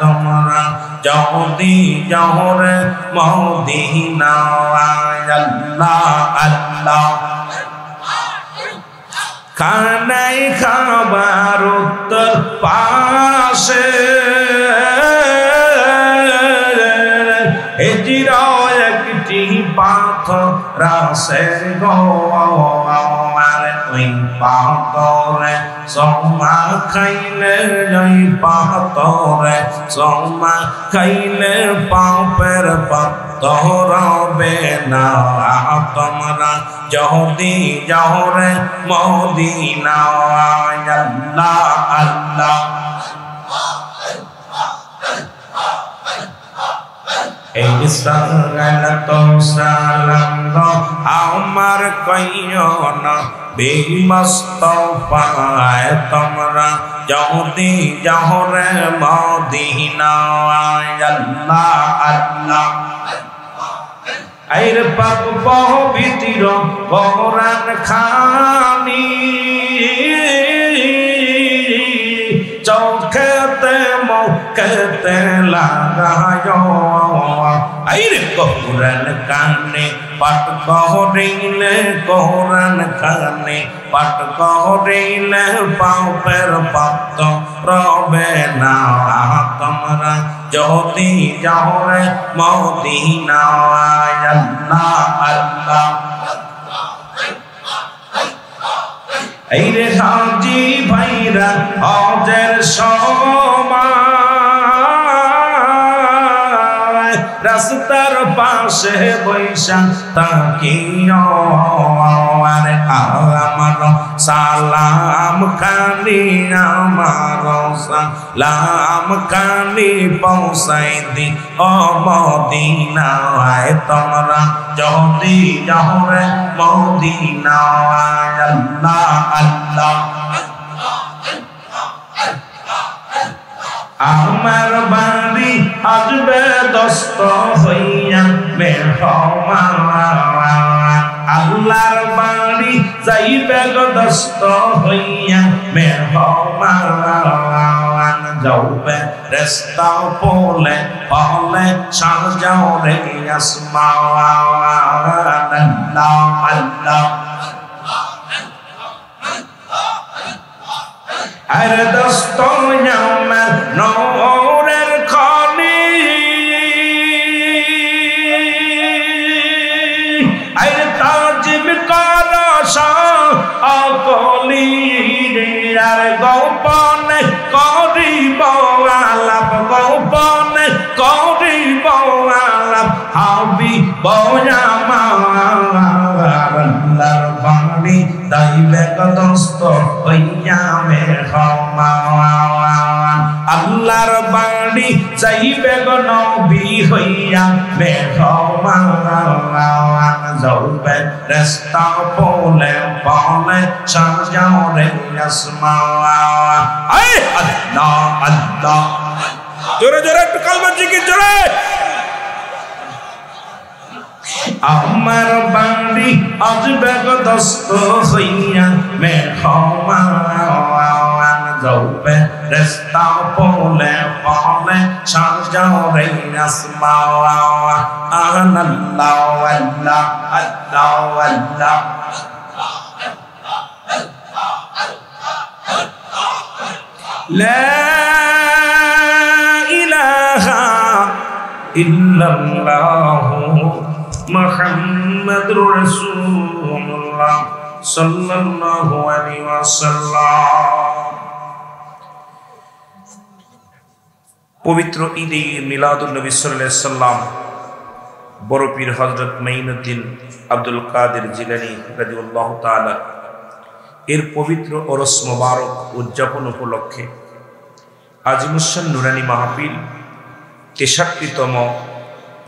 তোমরা যদি যাও রে মদিনা, আল্লাহ আল্লাহ। খানাই খাবার উত্তর পাশে হিজরাও একটি পাথর রাসের গোয়ার, ওই পাথরে সোমা খাইলে, ওই পাথরে সোমা খাইলে পাপের পাথর হবে না। তোমরা যদি যাও রে মদিনা, আল্লাহ আল্লাহ। এই সালাম আমার কইয়না বিমস্তফা তোমরা যদি যাও রে মদিনা, আল্লাহ আল্লাহ। আইর পাক পবিত্র কোরআন খানি চৌখতে মৌখতে লাগায়, আইরে কোরআন কানে পাঠ করিলে, কোরআন কানে পাঠ করিলে পাপের পাপ রবে না। তোমরা যদি যাও রে মদিনা, আল্লাহ আল্লাহ। এই রে হাজি ভাইরা হজের সময় রাস্তার পাশে বৈশা তাকিও, আরে আমার সালাম খানি, আমার সালাম খানি পৌঁছাই দি ও মদিনায়। তোমরা যদি যাও রে মদিনা, আল্লাহ আল্লাহ। আমার বাড়ি আসবে দস্ত হইয়া মেহমান, আল্লাহর বাড়ি যাইবে দস্ত হইয়া মেহমান। যাবে রাস্তা পোলে পলে সাজাও রে আসমান, আল্লাহ আল্লাহ। আর দস্ত আমার নূরের খনি, আর তাজিম করস অকলি, আর গোপনে করিব আলাপ, গোপনে করিব আলাপ হবি আল্লাহর বাণী দাইবে দস্ত হইয়া মেহমান, আল্লাহর বাণী যাইবে নবী হইয়া মেহমান। যাবে রাস্তা পোলে পলে সাজাও রে আসমান, আল্লাহ আল্লাহ। জোরে জোরে একটু কালমা জিকির জোরে। আমার বাড়ি আসবে দস্ত হইয়া মেহমান। যাবে রাস্তা পোলে পলে সাজাও রে আসমান, আল্লাহ আল্লাহ আল্লাহ আল্লাহ। লা ইলাহা ইল্লাল্লাহু মুহাম্মাদুর রাসূলুল্লাহ সাল্লাল্লাহু আলাইহি ওয়াসাল্লাম। পবিত্র ঈদে মিলাদুন নবী সাল্লাল্লাহু আলাইহি ওয়াসাল্লাম বড় পীর হযরত মাইনুদ্দিন আব্দুল কাদের জিলানী রাদিয়াল্লাহু তাআলা এর পবিত্র ওরস মোবারক উদযাপন উপলক্ষে আজিমুসান নুরানি মাহফিল ৬৩তম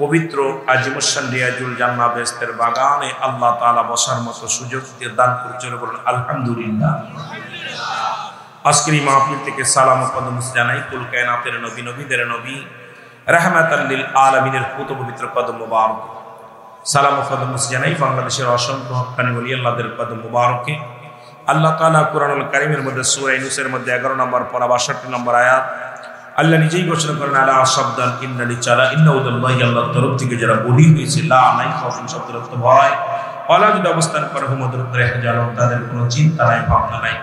পবিত্র আজিমুসান রিয়াজুল জান্নাহ বেহেশতের বাগানে আল্লাহ তাআলা বসার মতো সুযোগ দিয়ে দান করেছেন, বলুন আলহামদুলিল্লাহ। আজকের এই মাহফিল থেকে সালাম ও কদম জানাই কুল কায়নাতের নবী, নবীদের নবী, রাহমাতাল লিল আলামিনের পুত পবিত্র কদম মুবারক। সালাম ও কদম জানাই বাংলাদেশের অসংখ্য হক্কানি ওলি আল্লাহদের কদম মুবারকে। আল্লাহ তাআলা কুরআনুল কারীমের মধ্যে সূরা ইউনূসের মধ্যে 11 নম্বর পারা 62 নম্বর আয়াত আল্লাহ নিজেই ঘোষণা করেন, আলা শাবদান ইন্নালি চালা ইন্নাউদাল্লাহি, আল্লাহর তরফ থেকে যারা বলি হয়েছে, লা নাই খাউফুন শব্দের অর্থ ভয়, ওয়ালা যদি অবস্থান করে হুমুদের উপরে হেজালন, তাদের কোনো চিন্তা নাই, ভাবনা নাই।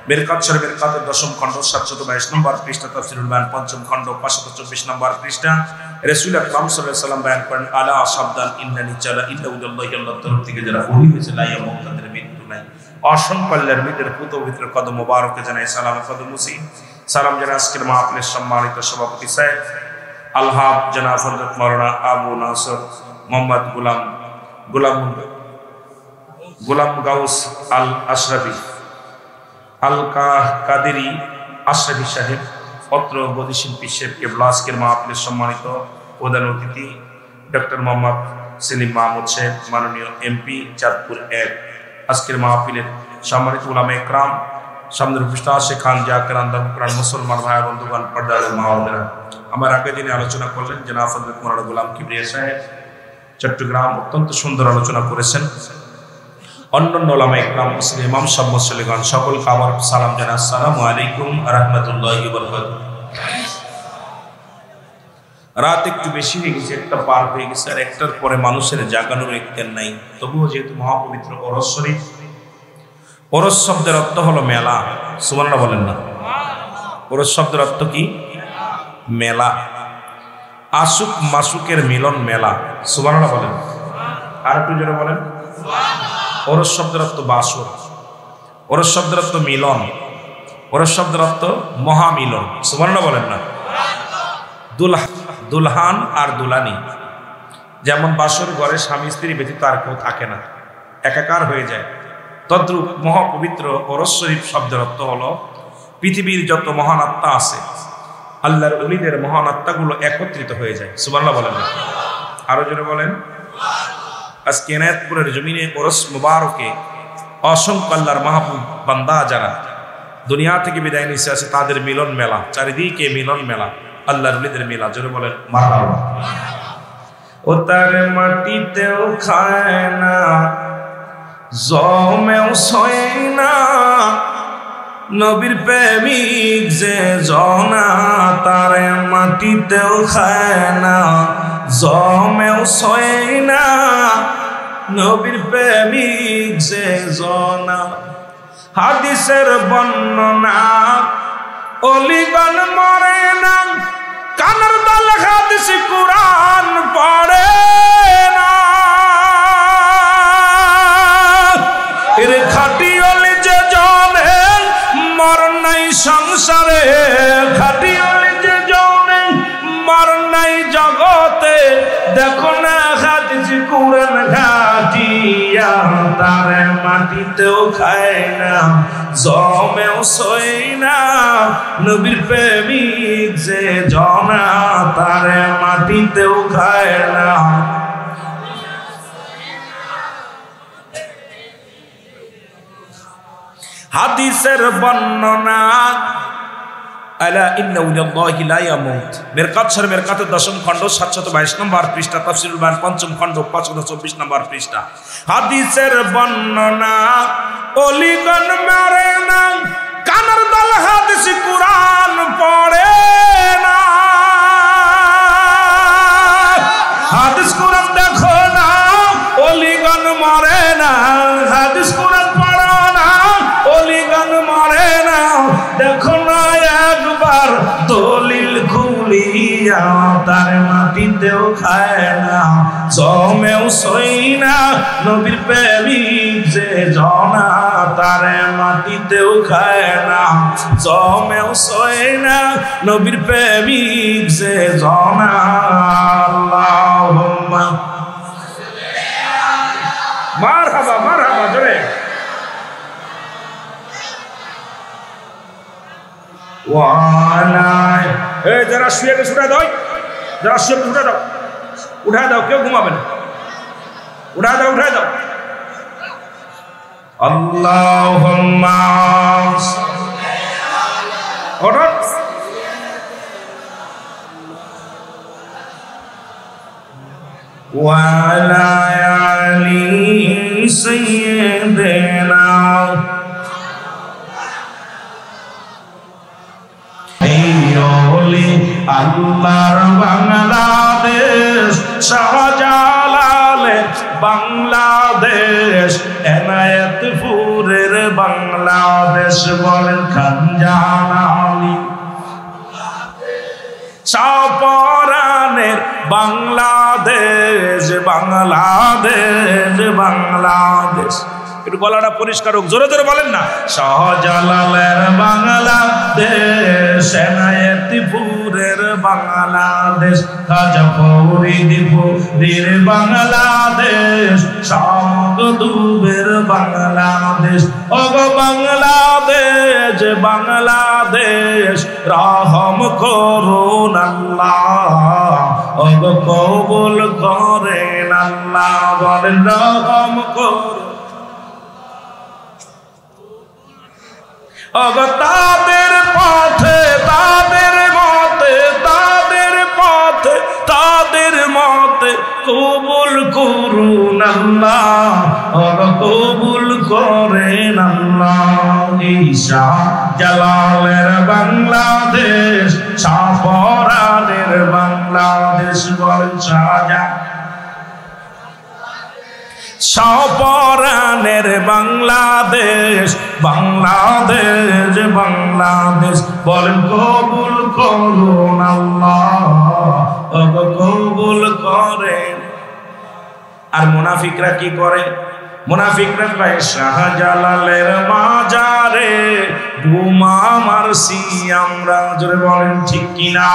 বেরকাত শরীফের 10ম খণ্ড 722 নম্বর পৃষ্ঠা, তাফসীরুল বায়ান 5ম খণ্ড 524 নম্বর পৃষ্ঠা। রাসূল আকরাম সাল্লাল্লাহু আলাইহি ওয়াসাল্লাম বয়ান করেন, আলা শাবদান ইন্নালি চালা ইন্নাউদাল্লাহি, আল্লাহর তরফ থেকে যারা বলি হয়েছে, লা ইয়ামুত, তাদের মৃত্যু নাই। অসংখ্য আল্লাহর মৃতের পুত পবিত্র কদম মুবারকে জানাই সালাম ও কদম মুসি। সালাম জানাই আজকের মাহফিলের সম্মানিত সভাপতি সাহেব আলহাব জনাব হযরত মাওলানা আবু নাসর মোহাম্মদ গোলাম গাউস আল আশরাফি আল কাদেরী আশরাফি সাহেব, অত্র বদিশিল্পী সাহেব কেবলা। আজকের মাহফিলের সম্মানিত প্রধান অতিথি ডক্টর মোহাম্মদ সেলিম মাহমুদ সাহেব, মাননীয় এমপি চাঁদপুর 1। আজকের মাহফিলের সম্মানিত উলামায়ে কেরাম, সামনের উপস্থিত শেখ খান জাকির আন্দরপুরান মুসলমান ভাই বন্ধুগণ, পর্দার মা বোনেরা, আমার আগে যিনি আলোচনা করলেন জনাব হযরত মাওলানা গোলাম কিবরিয়া সাহেব চট্টগ্রাম, অত্যন্ত সুন্দর আলোচনা করেছেন। অন্যান্য উলামায়ে কেরাম, মুসলিম ইমাম সাহেব, মুসল্লিগণ সকলকে আবার সালাম জানাই, আসসালামু আলাইকুম ওয়া রাহমাতুল্লাহি ওয়া বারাকাতুহু। রাত একটু বেশি হয়ে গেছে, 1টা পার হয়ে গেছে, আর 1টার পরে মানুষের জাগানোর ইখতিয়ার নাই। তবুও যেহেতু মহাপবিত্র ওরস শরীফ, ওরস শব্দের অর্থ হলো মেলা, সুবহানাল্লাহ বলেন না। ওরস শব্দের অর্থ কি? মেলা। আশুক মাসুকের মিলন মেলা, সুবহানাল্লাহ বলেন। আর একটু জোরে বলেন। ওরস শব্দের অর্থ বাসর, ওরস শব্দের অর্থ মিলন, ওরস শব্দের অর্থ মহামিলন, সুবহানাল্লাহ বলেন না। দুলহান আর দুলানি, যেমন বাসর ঘরে স্বামী স্ত্রী ব্যতীত আর কেউ থাকে না, একাকার হয়ে যায়, তদ্রূপ মহাপবিত্র ওরস শরীফ শব্দের অর্থ হলো পৃথিবীর যত মহান আত্মা আছে, আল্লাহর ওলিদের মহান আত্মাগুলো একত্রিত হয়ে যায়, সুবহানাল্লাহ বলেন না। আরো জোরে বলেন। আজকে এনায়েতপুরের জমিনে ওরস মুবারকে অসংখ্য আল্লাহর মাহবুব বান্দা যারা দুনিয়া থেকে বিদায় নিচ্ছে আছে, তাদের মিলন মেলা, চারিদিকে মিলন মেলা, আল্লাহর ওলিদের মেলা, জোরে বলেন মারহাবা। ও তার মাটিতেও খায় না, জমেও সয় না, নবীর প্রেমিক যে জনা, তার মাটিতেও খায় না, জমেও সয় না, নবীর প্রেমিক যে জনা। হাদিসের বর্ণনা অলিগণ মরে না, কানের দাল হাদিস কুরআন পড়ে না, এর খাটি অলি যে জানে মর নাই সংসারে, খাটি অলি যে জানে মর নাই জগতে, দেখো না হাদিস কুরআন ঘাটিয়া, তার মাটিতেও খায় না, জমেও সয় না, নবীর প্রেমিক যে জনা, তার মাটিতেও খায় না। হাদিসের বর্ণনা আলা ইন্না ওয়ালিল্লাহি লা ইয়ামুত, মিরকাত শরীফের 10ম খণ্ড 722 নম্বর পৃষ্ঠা, তাফসীরুল বায়ান 5ম খণ্ড 524 নম্বর পৃষ্ঠা। হাদিসের বর্ণনা ওলিগণ মরে না, কানের দাল হাদিস কুরআন পড়ে না, হাদিস কুরআন দেখো না, ওলিগণ মরে না, হাদিস কুরআন পড়ো না, ওলিগণ মরে না, দেখো না একবার দলিল খুলে উলিয়া তার মাটিতেও খায় না, জমেও সই না নবীর প্রেমিক যে জনা, তার মাটিতেও খায় না, জমেও সই না নবীর প্রেমিক যে জনা। আল্লাহুম্মা মারহাবা মারহাবা জোরে। ওয়ালাই এই যারা শুয়ে গেছে উঠা দাও, যারা শুয়ে উঠা দাও, উঠা দাও, কেউ ঘুমাবে না, উঠা দাও উঠা দাও। আল্লাহুম্মা হঠাৎ ওয়ালা আলি সাইয়্যিদিনা আল্লাহর বাংলাদেশ, শাহজালালের বাংলাদেশ, এনায়েতপুরের বাংলাদেশ, বলেন খানজালালি শাহপরানের বাংলাদেশ, বাংলাদেশ বাংলাদেশ। একটু গলাটা পরিষ্কার হোক, জোরে জোরে বলেন না। শাহজালালের বাংলাদেশ, এনায়েতপুরের বাংলাদেশ, খাজা ফরিদপুরের বাংলাদেশ, শাহদুবের বাংলাদেশ। ওগো বাংলাদেশ বাংলাদেশ, রহম করুন আল্লাহ, ওগো কবুল করেন আল্লাহ, বলেন রহম করুন। তাদের পথে তাদের মতে তাদের পথে তাদের মতে কবুল করুন আল্লাহ, কবুল করেন আল্লাহ। শাহজালালের বাংলাদেশ, শাহপরানের বাংলাদেশ, বলেন শাহপরানের বাংলাদেশ, বাংলাদেশ বাংলাদেশ, বলেন কবুল করুন আল্লাহ, কবুল করেন। আর মুনাফিকরা কি করে? মুনাফিকরা ভাই শাহজালালের মাজারে বোমা মারছি আমরা, জোরে বলেন ঠিক কিনা।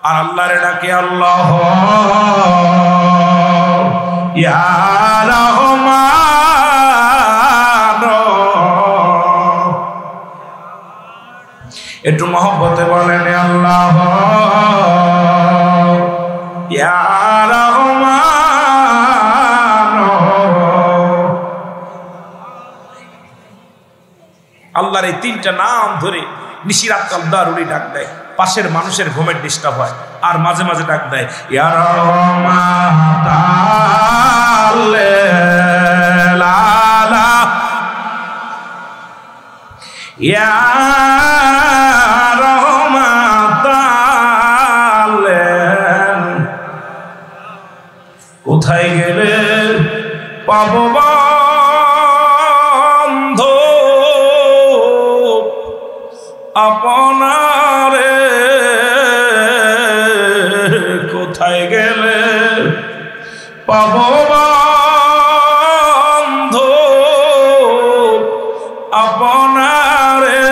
আর আল্লাহর ডাকে আল্লাহ ইয়া রহমান, একটু মহব্বতে বলেন আল্লাহ ইয়া রহমান। আল্লাহর এই তিনটা নাম ধরে নিশিরাতকাল দারুরি ডাক দেয়, পাশের মানুষের ঘুমের ডিস্টার্ব হয়, আর মাঝে মাঝে ডাক দেয় ইয়া রহমান লালা ইয়া রহমান। কোথায় গেলে পাবো বন্ধু আপনারে, কোথায় গেলে পাবো বন্ধু আপনারে,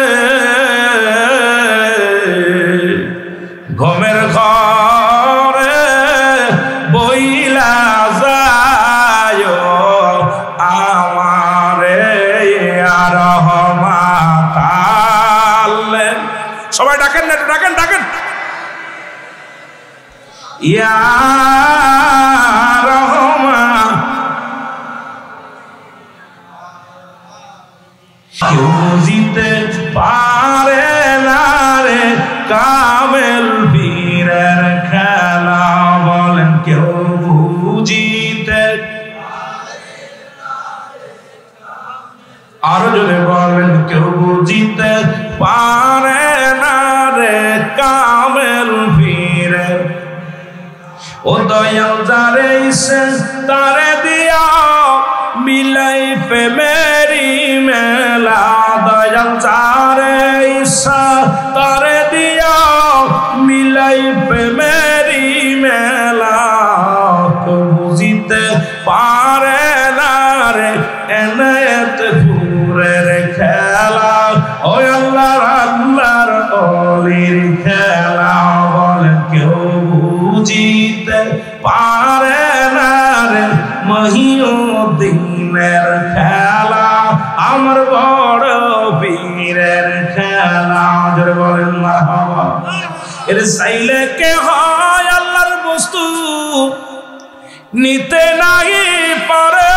ঘুমের ঘরে বইলা যায় আমারে আর রহমাতাল্লিল। সবাই ডাকেন না, ডাকেন ডাকেন ইয়া রহমান। কেউ জিতে পারে না রে কামেল বীরের খেলা, বলেন কেউ বুঝিতে, আরো জোরে বলেন কেউ বুঝিতে পারে না রে কামেল বীরের। ও দয়াল যারে ইচ্ছে তারে দিয়া মিলাই প্রেমেরি মেলা, দয়াল যারে ইচ্ছা তারে দিয়া মিলাই মিলাই প্রেমেরি মেলা কেউ বুঝিতে পারে না রে এনায়েত পুরের খেলা ও আল্লাহর আল্লাহর অলির খেলা বলেন কেউ বুঝিতে পারে না রে মহিউদ্দিনের খেলা আমার বড় পীরের খেলা জোরে বলেন মারহাবা এর চাইলে কে হয় আল্লাহর বস্তু নিতে নাই পারে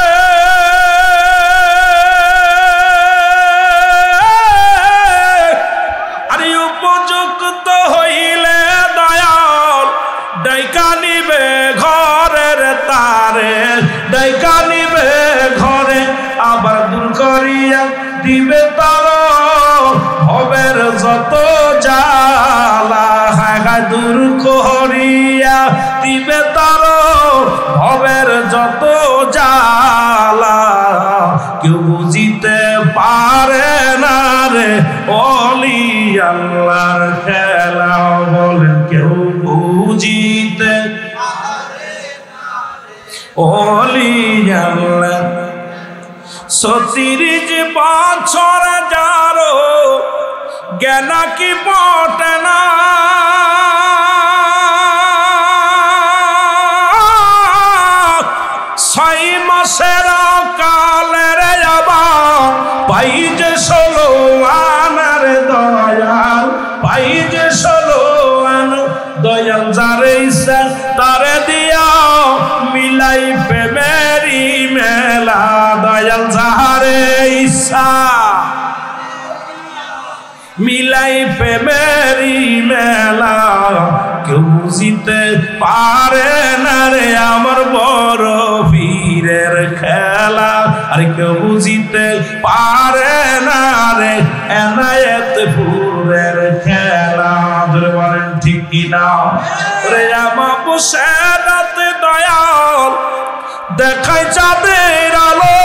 আরে উপযুক্ত হইলে দয়াল ডাইকা নিবে ঘরের তারে ডাইকা নিবে ঘরে আবার দূর করিয়া দিবে তার ভবের যত জ্বালা হায় হায় দূর করিয়া দিবে তার ভবের যত জ্বালা কেউ বুঝিতে পারে না রে ওলি আল্লাহর খেলা বলেন কেউ বুঝিতে ওলি আল্লাহ ৩৬ বছর যারো জ্ঞান কি পটে না ছয় মাসের কালের আবার পাই যে ১৬ আনার দয়াল পাই যে ১৬ আন দয়াল যারে ইচ্ছা তারে দিয়া মিলাই প্রেমেরি মেলা দয়াল যারে ইচ্ছা মিলাই প্রেমেরি মেলা কেউ বুঝিতে পারে না রে আমার বড় পীরের খেলা আর কেউ বুঝিতে পারে না রে এনায়েত পুরের খেলা ধরে বলেন ঠিক কিনা রে আমার বসে রাতে দয়াল দেখাই চাঁদের আলো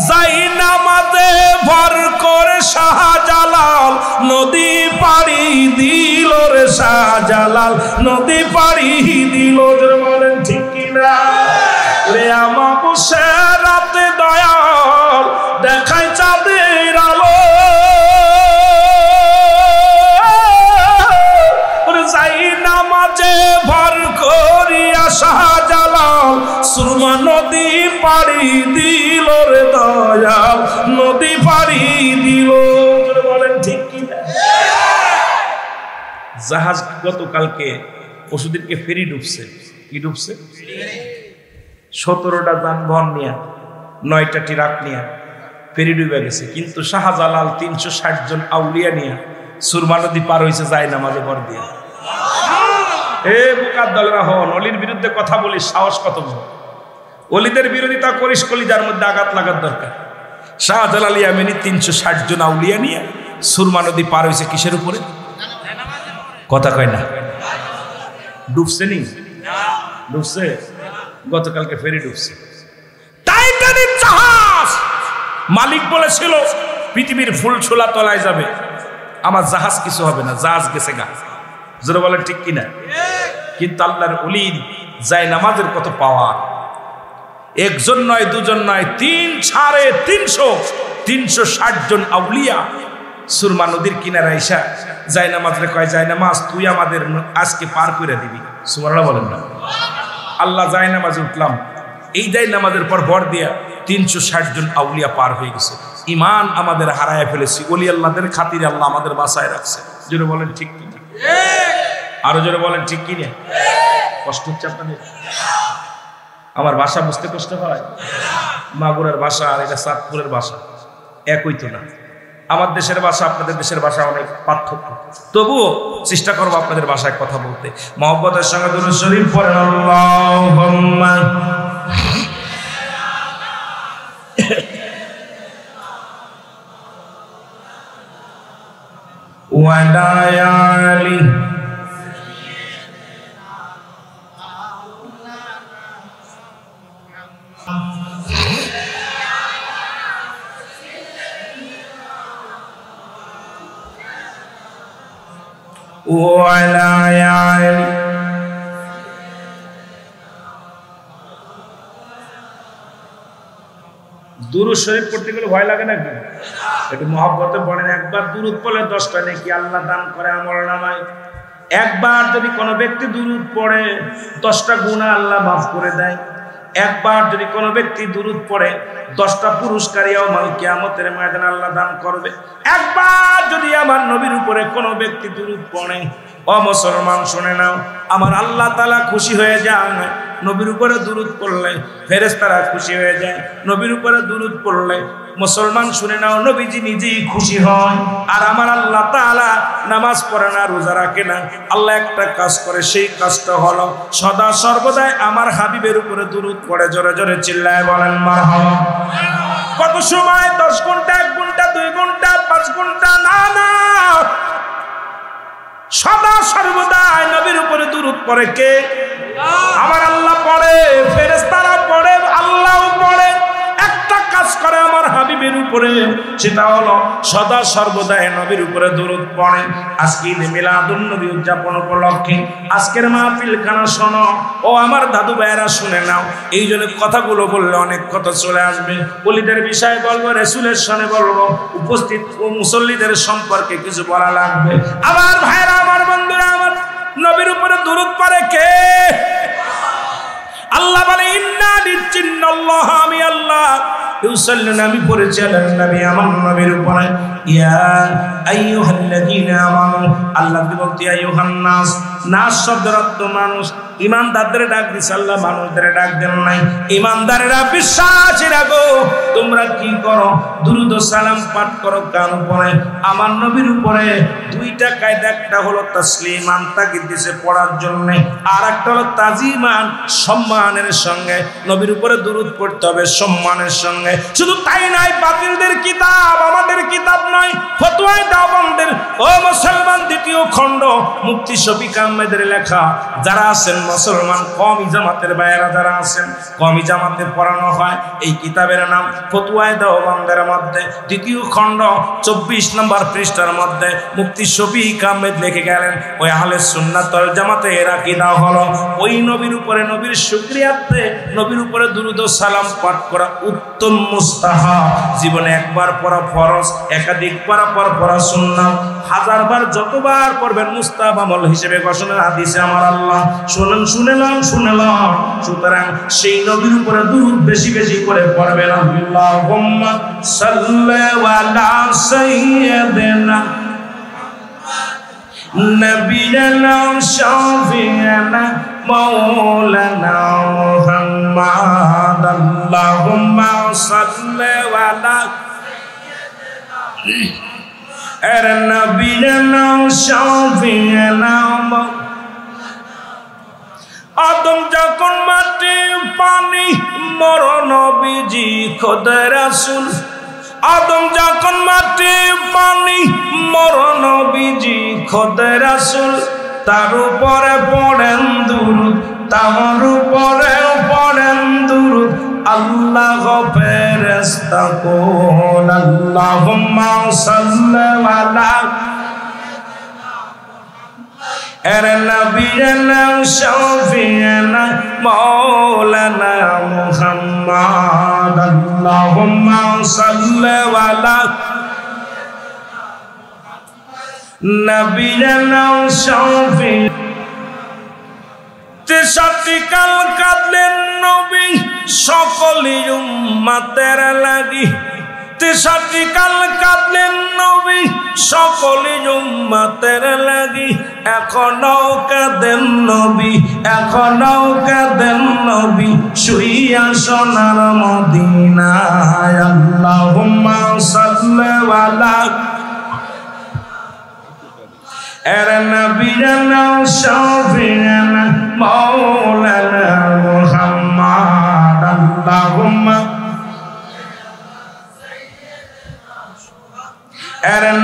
যাই নামাজে ভর করে শাহজালাল নদী পাড়ি দিল রে শাহজালাল নদী পাড়ি দিল বলেন ঠিক কিনা রে আমার বসে রাতে দয়াল দেখাই চাঁদের আলো যাই নামাজে ভর করিয়া শাহজালাল সুরমা নদী পাড়ি দিল রে দয়াল নদী পাড়ি দিল বলেন ঠিক কিনা জাহাজ গতকালকে পশুদিনকে ফেরি ডুবছে কি ডুবছে ১৭টা যানবাহন নিয়ে ৯টা ট্রাক নিয়ে ফেরি ডুবে গেছে কিন্তু শাহজালাল ৩৬০ জন আউলিয়া নিয়ে সুরমা নদী পার হয়েছে যায় নামাজে ভর দিয়ে এ বুকার দলেরা হন অলির বিরুদ্ধে কথা বলিস সাহস কত বড় অলিদের বিরোধিতা করিস কলিজার মধ্যে আঘাত লাগার দরকার শাহজালাল ইয়ামানি ৩৬০ জন আউলিয়া নিয়ে সুরমা নদী পার হয়েছে কিসের উপরে কথা কয় না ডুবছে নি ডুবছে গতকালকে ফেরি ডুবছে টাইটানিক জাহাজ মালিক বলেছিল পৃথিবীর ফুল ছোলা তলায় যাবে আমার জাহাজ কিছু হবে না জাহাজ গেছে গা জোরে বলেন ঠিক কিনা কিন্তু আল্লাহর ওলির যায় নামাজের কত পাওয়ার একজন নয় দুজন নয় ৩৬০ জন আউলিয়া সুরমা নদীর কিনারে আইসা যায় নামাজ রে কয় যায় নামাজ তুই আমাদের আজকে পার করে দিবি সুবহানাল্লাহ বলেন না আল্লাহ যায় নামাজে উঠলাম এই যায় নামাজের পর ভর দিয়া ৩৬০ জন আউলিয়া পার হয়ে গেছে ইমান আমাদের হারায় ফেলেছি ওলি আল্লাহদের খাতিরে আল্লাহ আমাদের বাঁচায় রাখছে জোরে বলেন ঠিক কিনা আরো জোরে বলেন ঠিক কিনা কষ্ট হচ্ছে আপনাদের আমার ভাষা বুঝতে কষ্ট হয় মাগুরার ভাষা আর এটা চাঁদপুরের ভাষা একই তো না আমার দেশের ভাষা আপনাদের দেশের ভাষা অনেক পার্থক্য তবুও চেষ্টা করবো আপনাদের ভাষায় কথা বলতে মহব্বতের সঙ্গে দুরূদ শরীফ পড়েন আল্লাহুম্মা ওয়া লায়ালি وعلى آله দুরূদ শরীফ পড়তে গেলে ভয় লাগে নাকি? একটু মহব্বতে পড়েন। একবার দুরূদ পড়লে 10টা নেকি আল্লাহ দান করে আমলনামায়। একবার যদি কোনো ব্যক্তি দুরূদ পড়ে 10টা গুনাহ আল্লাহ মাফ করে দেয়। একবার যদি কোনো ব্যক্তি দুরূদ পড়ে 10টা পুরস্কার ইয়াউমাল কিয়ামতের ময়দানে আল্লাহ দান করবে। একবার যদি আমার নবীর উপরে কোনো ব্যক্তি দুরূদ পড়ে, ও মুসলমান শুনে নাও, আমার আল্লাহ তাআলা খুশি হয়ে যান। নবীর উপরে দুরূদ পড়লে ফেরেশতারা খুশি হয়ে যায়। নবীর উপরে দুরূদ পড়লে মুসলমান শুনে নাও, নবীজি নিজেই খুশি হয়। আর আমার আল্লাহ তাআলা নামাজ পড়ে না, রোজা রাখে না, আল্লাহ একটা কাজ করে, সেই কাজটা হলো সদা সর্বদাই আমার হাবিবের উপরে দুরূদ পড়ে। জোরে জোরে চিল্লায় বলেন মারহাবা। কত সময়? 10 ঘন্টা, 1 ঘন্টা, 2 ঘন্টা, 5 ঘন্টা? না না, সদা সর্বদাই নবীর উপরে দুরূদ পড়ে কে? আমার আল্লাহ পড়ে, ফেরেশতারা পড়ে, আল্লাহও পড়ে। একটা কাজ করে আমার হাবিবের উপরে, সেটা হলো সদা সর্বদাই নবীর উপরে দুরূদ পড়ে। আজকে ঈদে মিলাদুন নবী উদযাপন উপলক্ষে আজকের মাহফিলখানা শোনো, ও আমার দাদু ভাইয়েরা শুনে নাও। এই জন্য কথাগুলো বললে অনেক কথা চলে আসবে। ওলিদের বিষয়ে বলবো, রাসূলের শানে বলবো, উপস্থিত ও মুসল্লিদের সম্পর্কে কিছু বলা লাগবে। আমার ভাইয়েরা, আমার বন্ধুরা, আমার নবীর উপরে দুরূদ পড়ে কে? আল্লাহ বলে, ইন্না লিল্লাহ, আমি আল্লাহ ইউসাল্লিনা, আমি পড়েছি আলান নবী, আমার নবীর উপরে। ইয়া আইয়ুহাল্লাযীনা আমানু, আল্লাহ বলতে আইয়ুহান নাস, নাস শব্দের অর্থ মানুষ। ইমানদারদের ডাক দিছে আল্লাহ, মানুষদের ডাক দেন নাই। ইমানদারেরা, বিশ্বাসীরা গো, তোমরা কি করো? দুরূদ ও সালাম পাঠ করো। কার উপরে? আমার নবীর উপরে। 2টা কায়দা, একটা হলো তাসলিমান, তাকিদ দিছে পড়ার জন্য, আর একটা হলো তাজিমান, সম্মানের সঙ্গে নবীর উপরে দুরূদ পড়তে হবে, সম্মানের সঙ্গে। শুধু তাই নয়, বাতিলদের কিতাব আমাদের কিতাব নয়, ফতোয়ায়ে দেওবন্দের ও মুসলমান 2য় খণ্ড মুফতি শফিক আহমেদের লেখা। যারা আছেন মুসলমান কওমি জামাতের ভাইয়েরা, যারা আছেন কওমি জামাতে পড়ানো হয়, এই কিতাবের নাম ফতোয়ায়ে দেওবন্দের মধ্যে 2য় খণ্ড 24 নম্বর পৃষ্ঠার মধ্যে মুফতি শফিক আহমেদ লিখে গেলেন, ওই আহলে সুন্নাত ওয়াল জামাতের আকীদা হলো ওই নবীর উপরে, নবীর শুকরিয়াতে নবীর উপরে দুরূদ ও সালাম পাঠ করা উত্তম মুস্তাহাব। জীবনে একবার পড়া ফরজ, একাধিকবার পড়া সুন্নাত। 1000বার যতবার পড়বেন মুস্তাহাব আমল হিসেবে ঘোষণা হাদিসে আমার আল্লাহ। শুনেলাম। সুতরাং সেই নবীর উপরে দুরূদ বেশি বেশি করে পড়বেন। আল্লাহুম্মা সাল্লি আলা সাইয়্যিদিনা নবিয়ানা শাফিয়ানা মাওলানা মুহাম্মাদ। আল্লাহুম্মা সাল্লি আলা নবিয়ানা শাফিয়ানা। আদম যখন মাটি পানি, মর নবীজি খোদা রাসূল। আদম যখন মাটি পানি, মর নবীজি খোদা রাসূল। তার উপরে পড়েন দুরূদ, তার উপরে পড়েন দুরূদ। আল্লাহ ফেরেশতা কোন, আল্লাহুম্মা সাল্লি আলা নবিয়ানা শাফিয়ানা মাওলানা মুহাম্মাদ। আল্লাহুম্মা সাল্লি আলা নবিয়ানা শাফিয়ানা। 63 কাল কাঁদলেন নবী সকলি উম্মতের লাগি। 63 কাল কাঁদলেন নবী সকলি উম্মতের লাগি। এখনো কাঁদেন নবী, এখনো কাঁদেন নবী, শুইয়া সোনার মদিনায়। আল্লাহুম্মা সাল্লি আলা নবিয়ানা শাফিয়ানা মাওলানা মুহাম্মাদ। আল্লাহুম্মা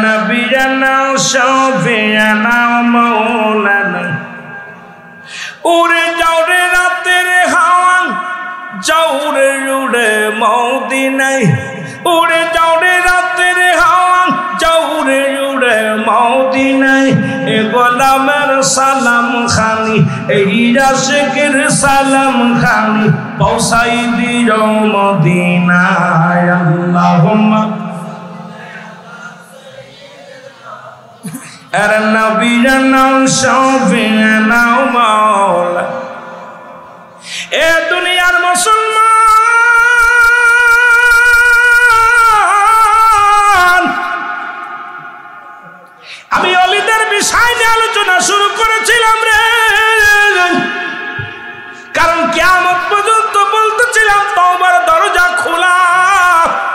নবিয়ানা শাফিয়ানা মাওলানা। উড়ে যাও রে রাতের হাওয়া, যাও রে উড়ে মদিনায়। উড়ে যাও রে রাতের হাওয়া, যাও রে উড়ে মদিনায়। এ গলা সালাম খানি এই আশিকের সালাম খানি পৌঁছাই দিও মদিনায় আল্লাহুম্মা আর নবীনা শফিনা মাওলা। এ দুনিয়ার মুসলমান, আমি অলিদের বিষয় নিয়ে আলোচনা শুরু করেছিলাম রে, কারণ কিয়ামত পর্যন্ত বলতেছিলাম তওবার দরজা খোলা,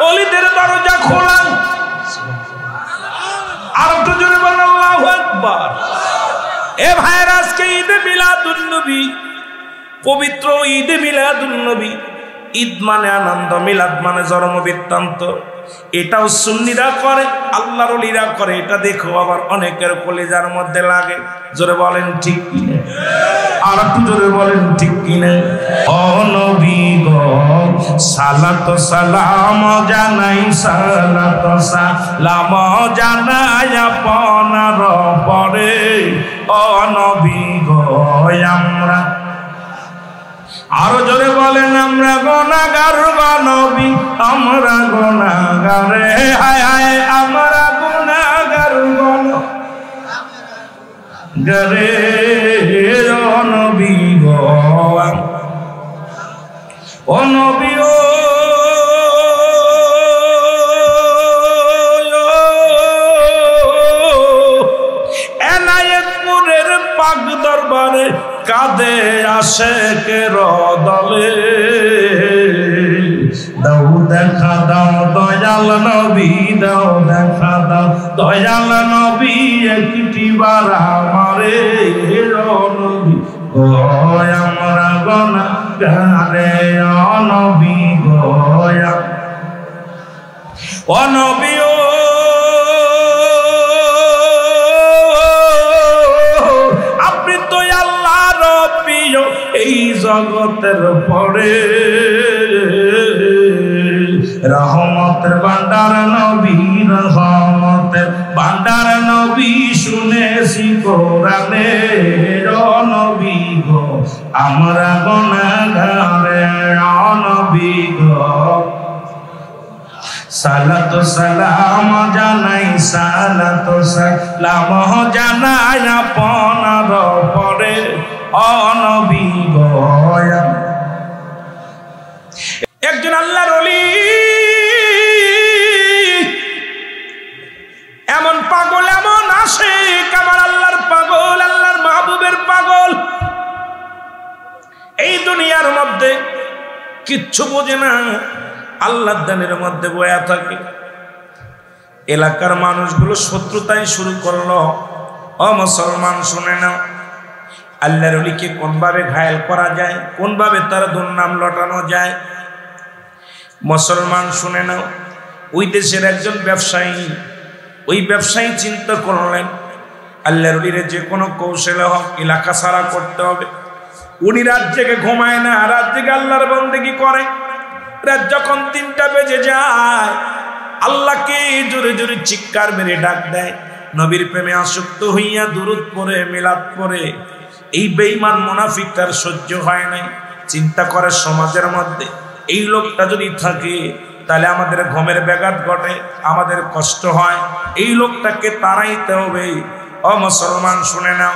অলিদের দরজা খোলা। আর একটু জোরে বলেন আল্লাহু আকবার। এ ভাইরা, আজকে ঈদে মিলাদুন নবী, পবিত্র ঈদে মিলাদুন নবী। ঈদ মানে আনন্দ, মিলাদ মানে জন্ম বৃত্তান্ত। এটাও সুন্নিরা করে, আল্লাহর ওলিরা করে। এটা দেখো আবার অনেকের কলিজার মধ্যে লাগে। জোরে বলেন ঠিক কিনা? আর একটু জোরে বলেন ঠিক কিনা? ও নবী গো সালাত সালাম জানাই, সালাত সালাম জানাই আপনার পরে। ও নবী গো আমরা, আরো জোরে বলেন আমরা গুনাহগার গো নবী, আমরা গুনাহগার, হায় হায় আমরা গুনাহগার গো গরে। ও নবী গো, ও নবী ও এনায়েতপুরের পাক দরবারে কাঁদে আশেকের দলে। দাও দেখা দাও দয়াল নবী, দাও দেখা দাও দয়াল নবী, একটি বার আমারে নবী ও আমরা গুনাহগারে। ও নবী গো, ও নবী ও আপনি তো আল্লাহর প্রিয় এই জগতের পরে। রহমতের ভান্ডার নবী, রহমতের ভান্ডার নবী, শুনেছি কোরআনে। ও নবী গো আমরা গুনাহগারে। ও নবী গো সালাত সালাম জানাই, সালাত সালাম জানাই আপনার পরে। ও নবী গো, একজন আল্লাহর ওলি এমন পাগল, এমন আশিক, আমার আল্লাহর পাগল, আল্লাহর মাহবুবের পাগল। এই দুনিয়ার মধ্যে কিচ্ছু বোঝে না, আল্লাহর দানের মধ্যে বয়া থাকে। এলাকার মানুষগুলো শত্রুতাই শুরু করলো। ও মুসলমান শুনে নাও, আল্লাহর ওলিকে কোনভাবে ঘায়েল করা যায়, কোনভাবে তার দুর্নাম লটানো যায়। মুসলমান শুনে নাও, ওই দেশের একজন ব্যবসায়ী, ওই ব্যবসায়ী চিন্তা করলেন আল্লাহর ওলির যে কোনো কৌশলে হোক এলাকা ছাড়া করতে হবে। উনি রাত জেগে ঘুমায় না, রাত জেগে আল্লাহর বন্দেগী করে। রাত যখন 3টা বেজে যায়, আল্লাহকে জোরে জোরে চিৎকার মেরে ডাক দেয়। নবীর প্রেমে আসক্ত হইয়া দুরূদ পড়ে, মিলাদ পড়ে। এই বেঈমান মুনাফিকটার সহ্য হয় নাই। চিন্তা করে সমাজের মধ্যে এই লোকটা যদি থাকে তাহলে আমাদের ঘুমের ব্যাঘাত ঘটে, আমাদের কষ্ট হয়। এই লোকটাকে তাড়াইতে হবে। ও মুসলমান শুনে নাও,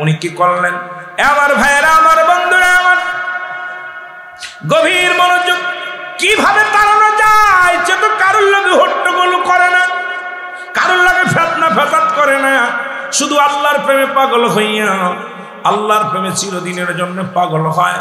উনি কি করলেন? আমার ভাইয়েরা, আমার বন্ধুরা, আমার গভীর মনোযোগ। কিভাবে তাড়ানো যায়? সে তো কারোর লগে হট্টগোল করে না, কারোর লগে ফিতনা ফাসাদ করে না, শুধু আল্লাহর প্রেমে পাগল হইয়া, আল্লাহর প্রেমে চিরদিনের জন্য পাগল হয়।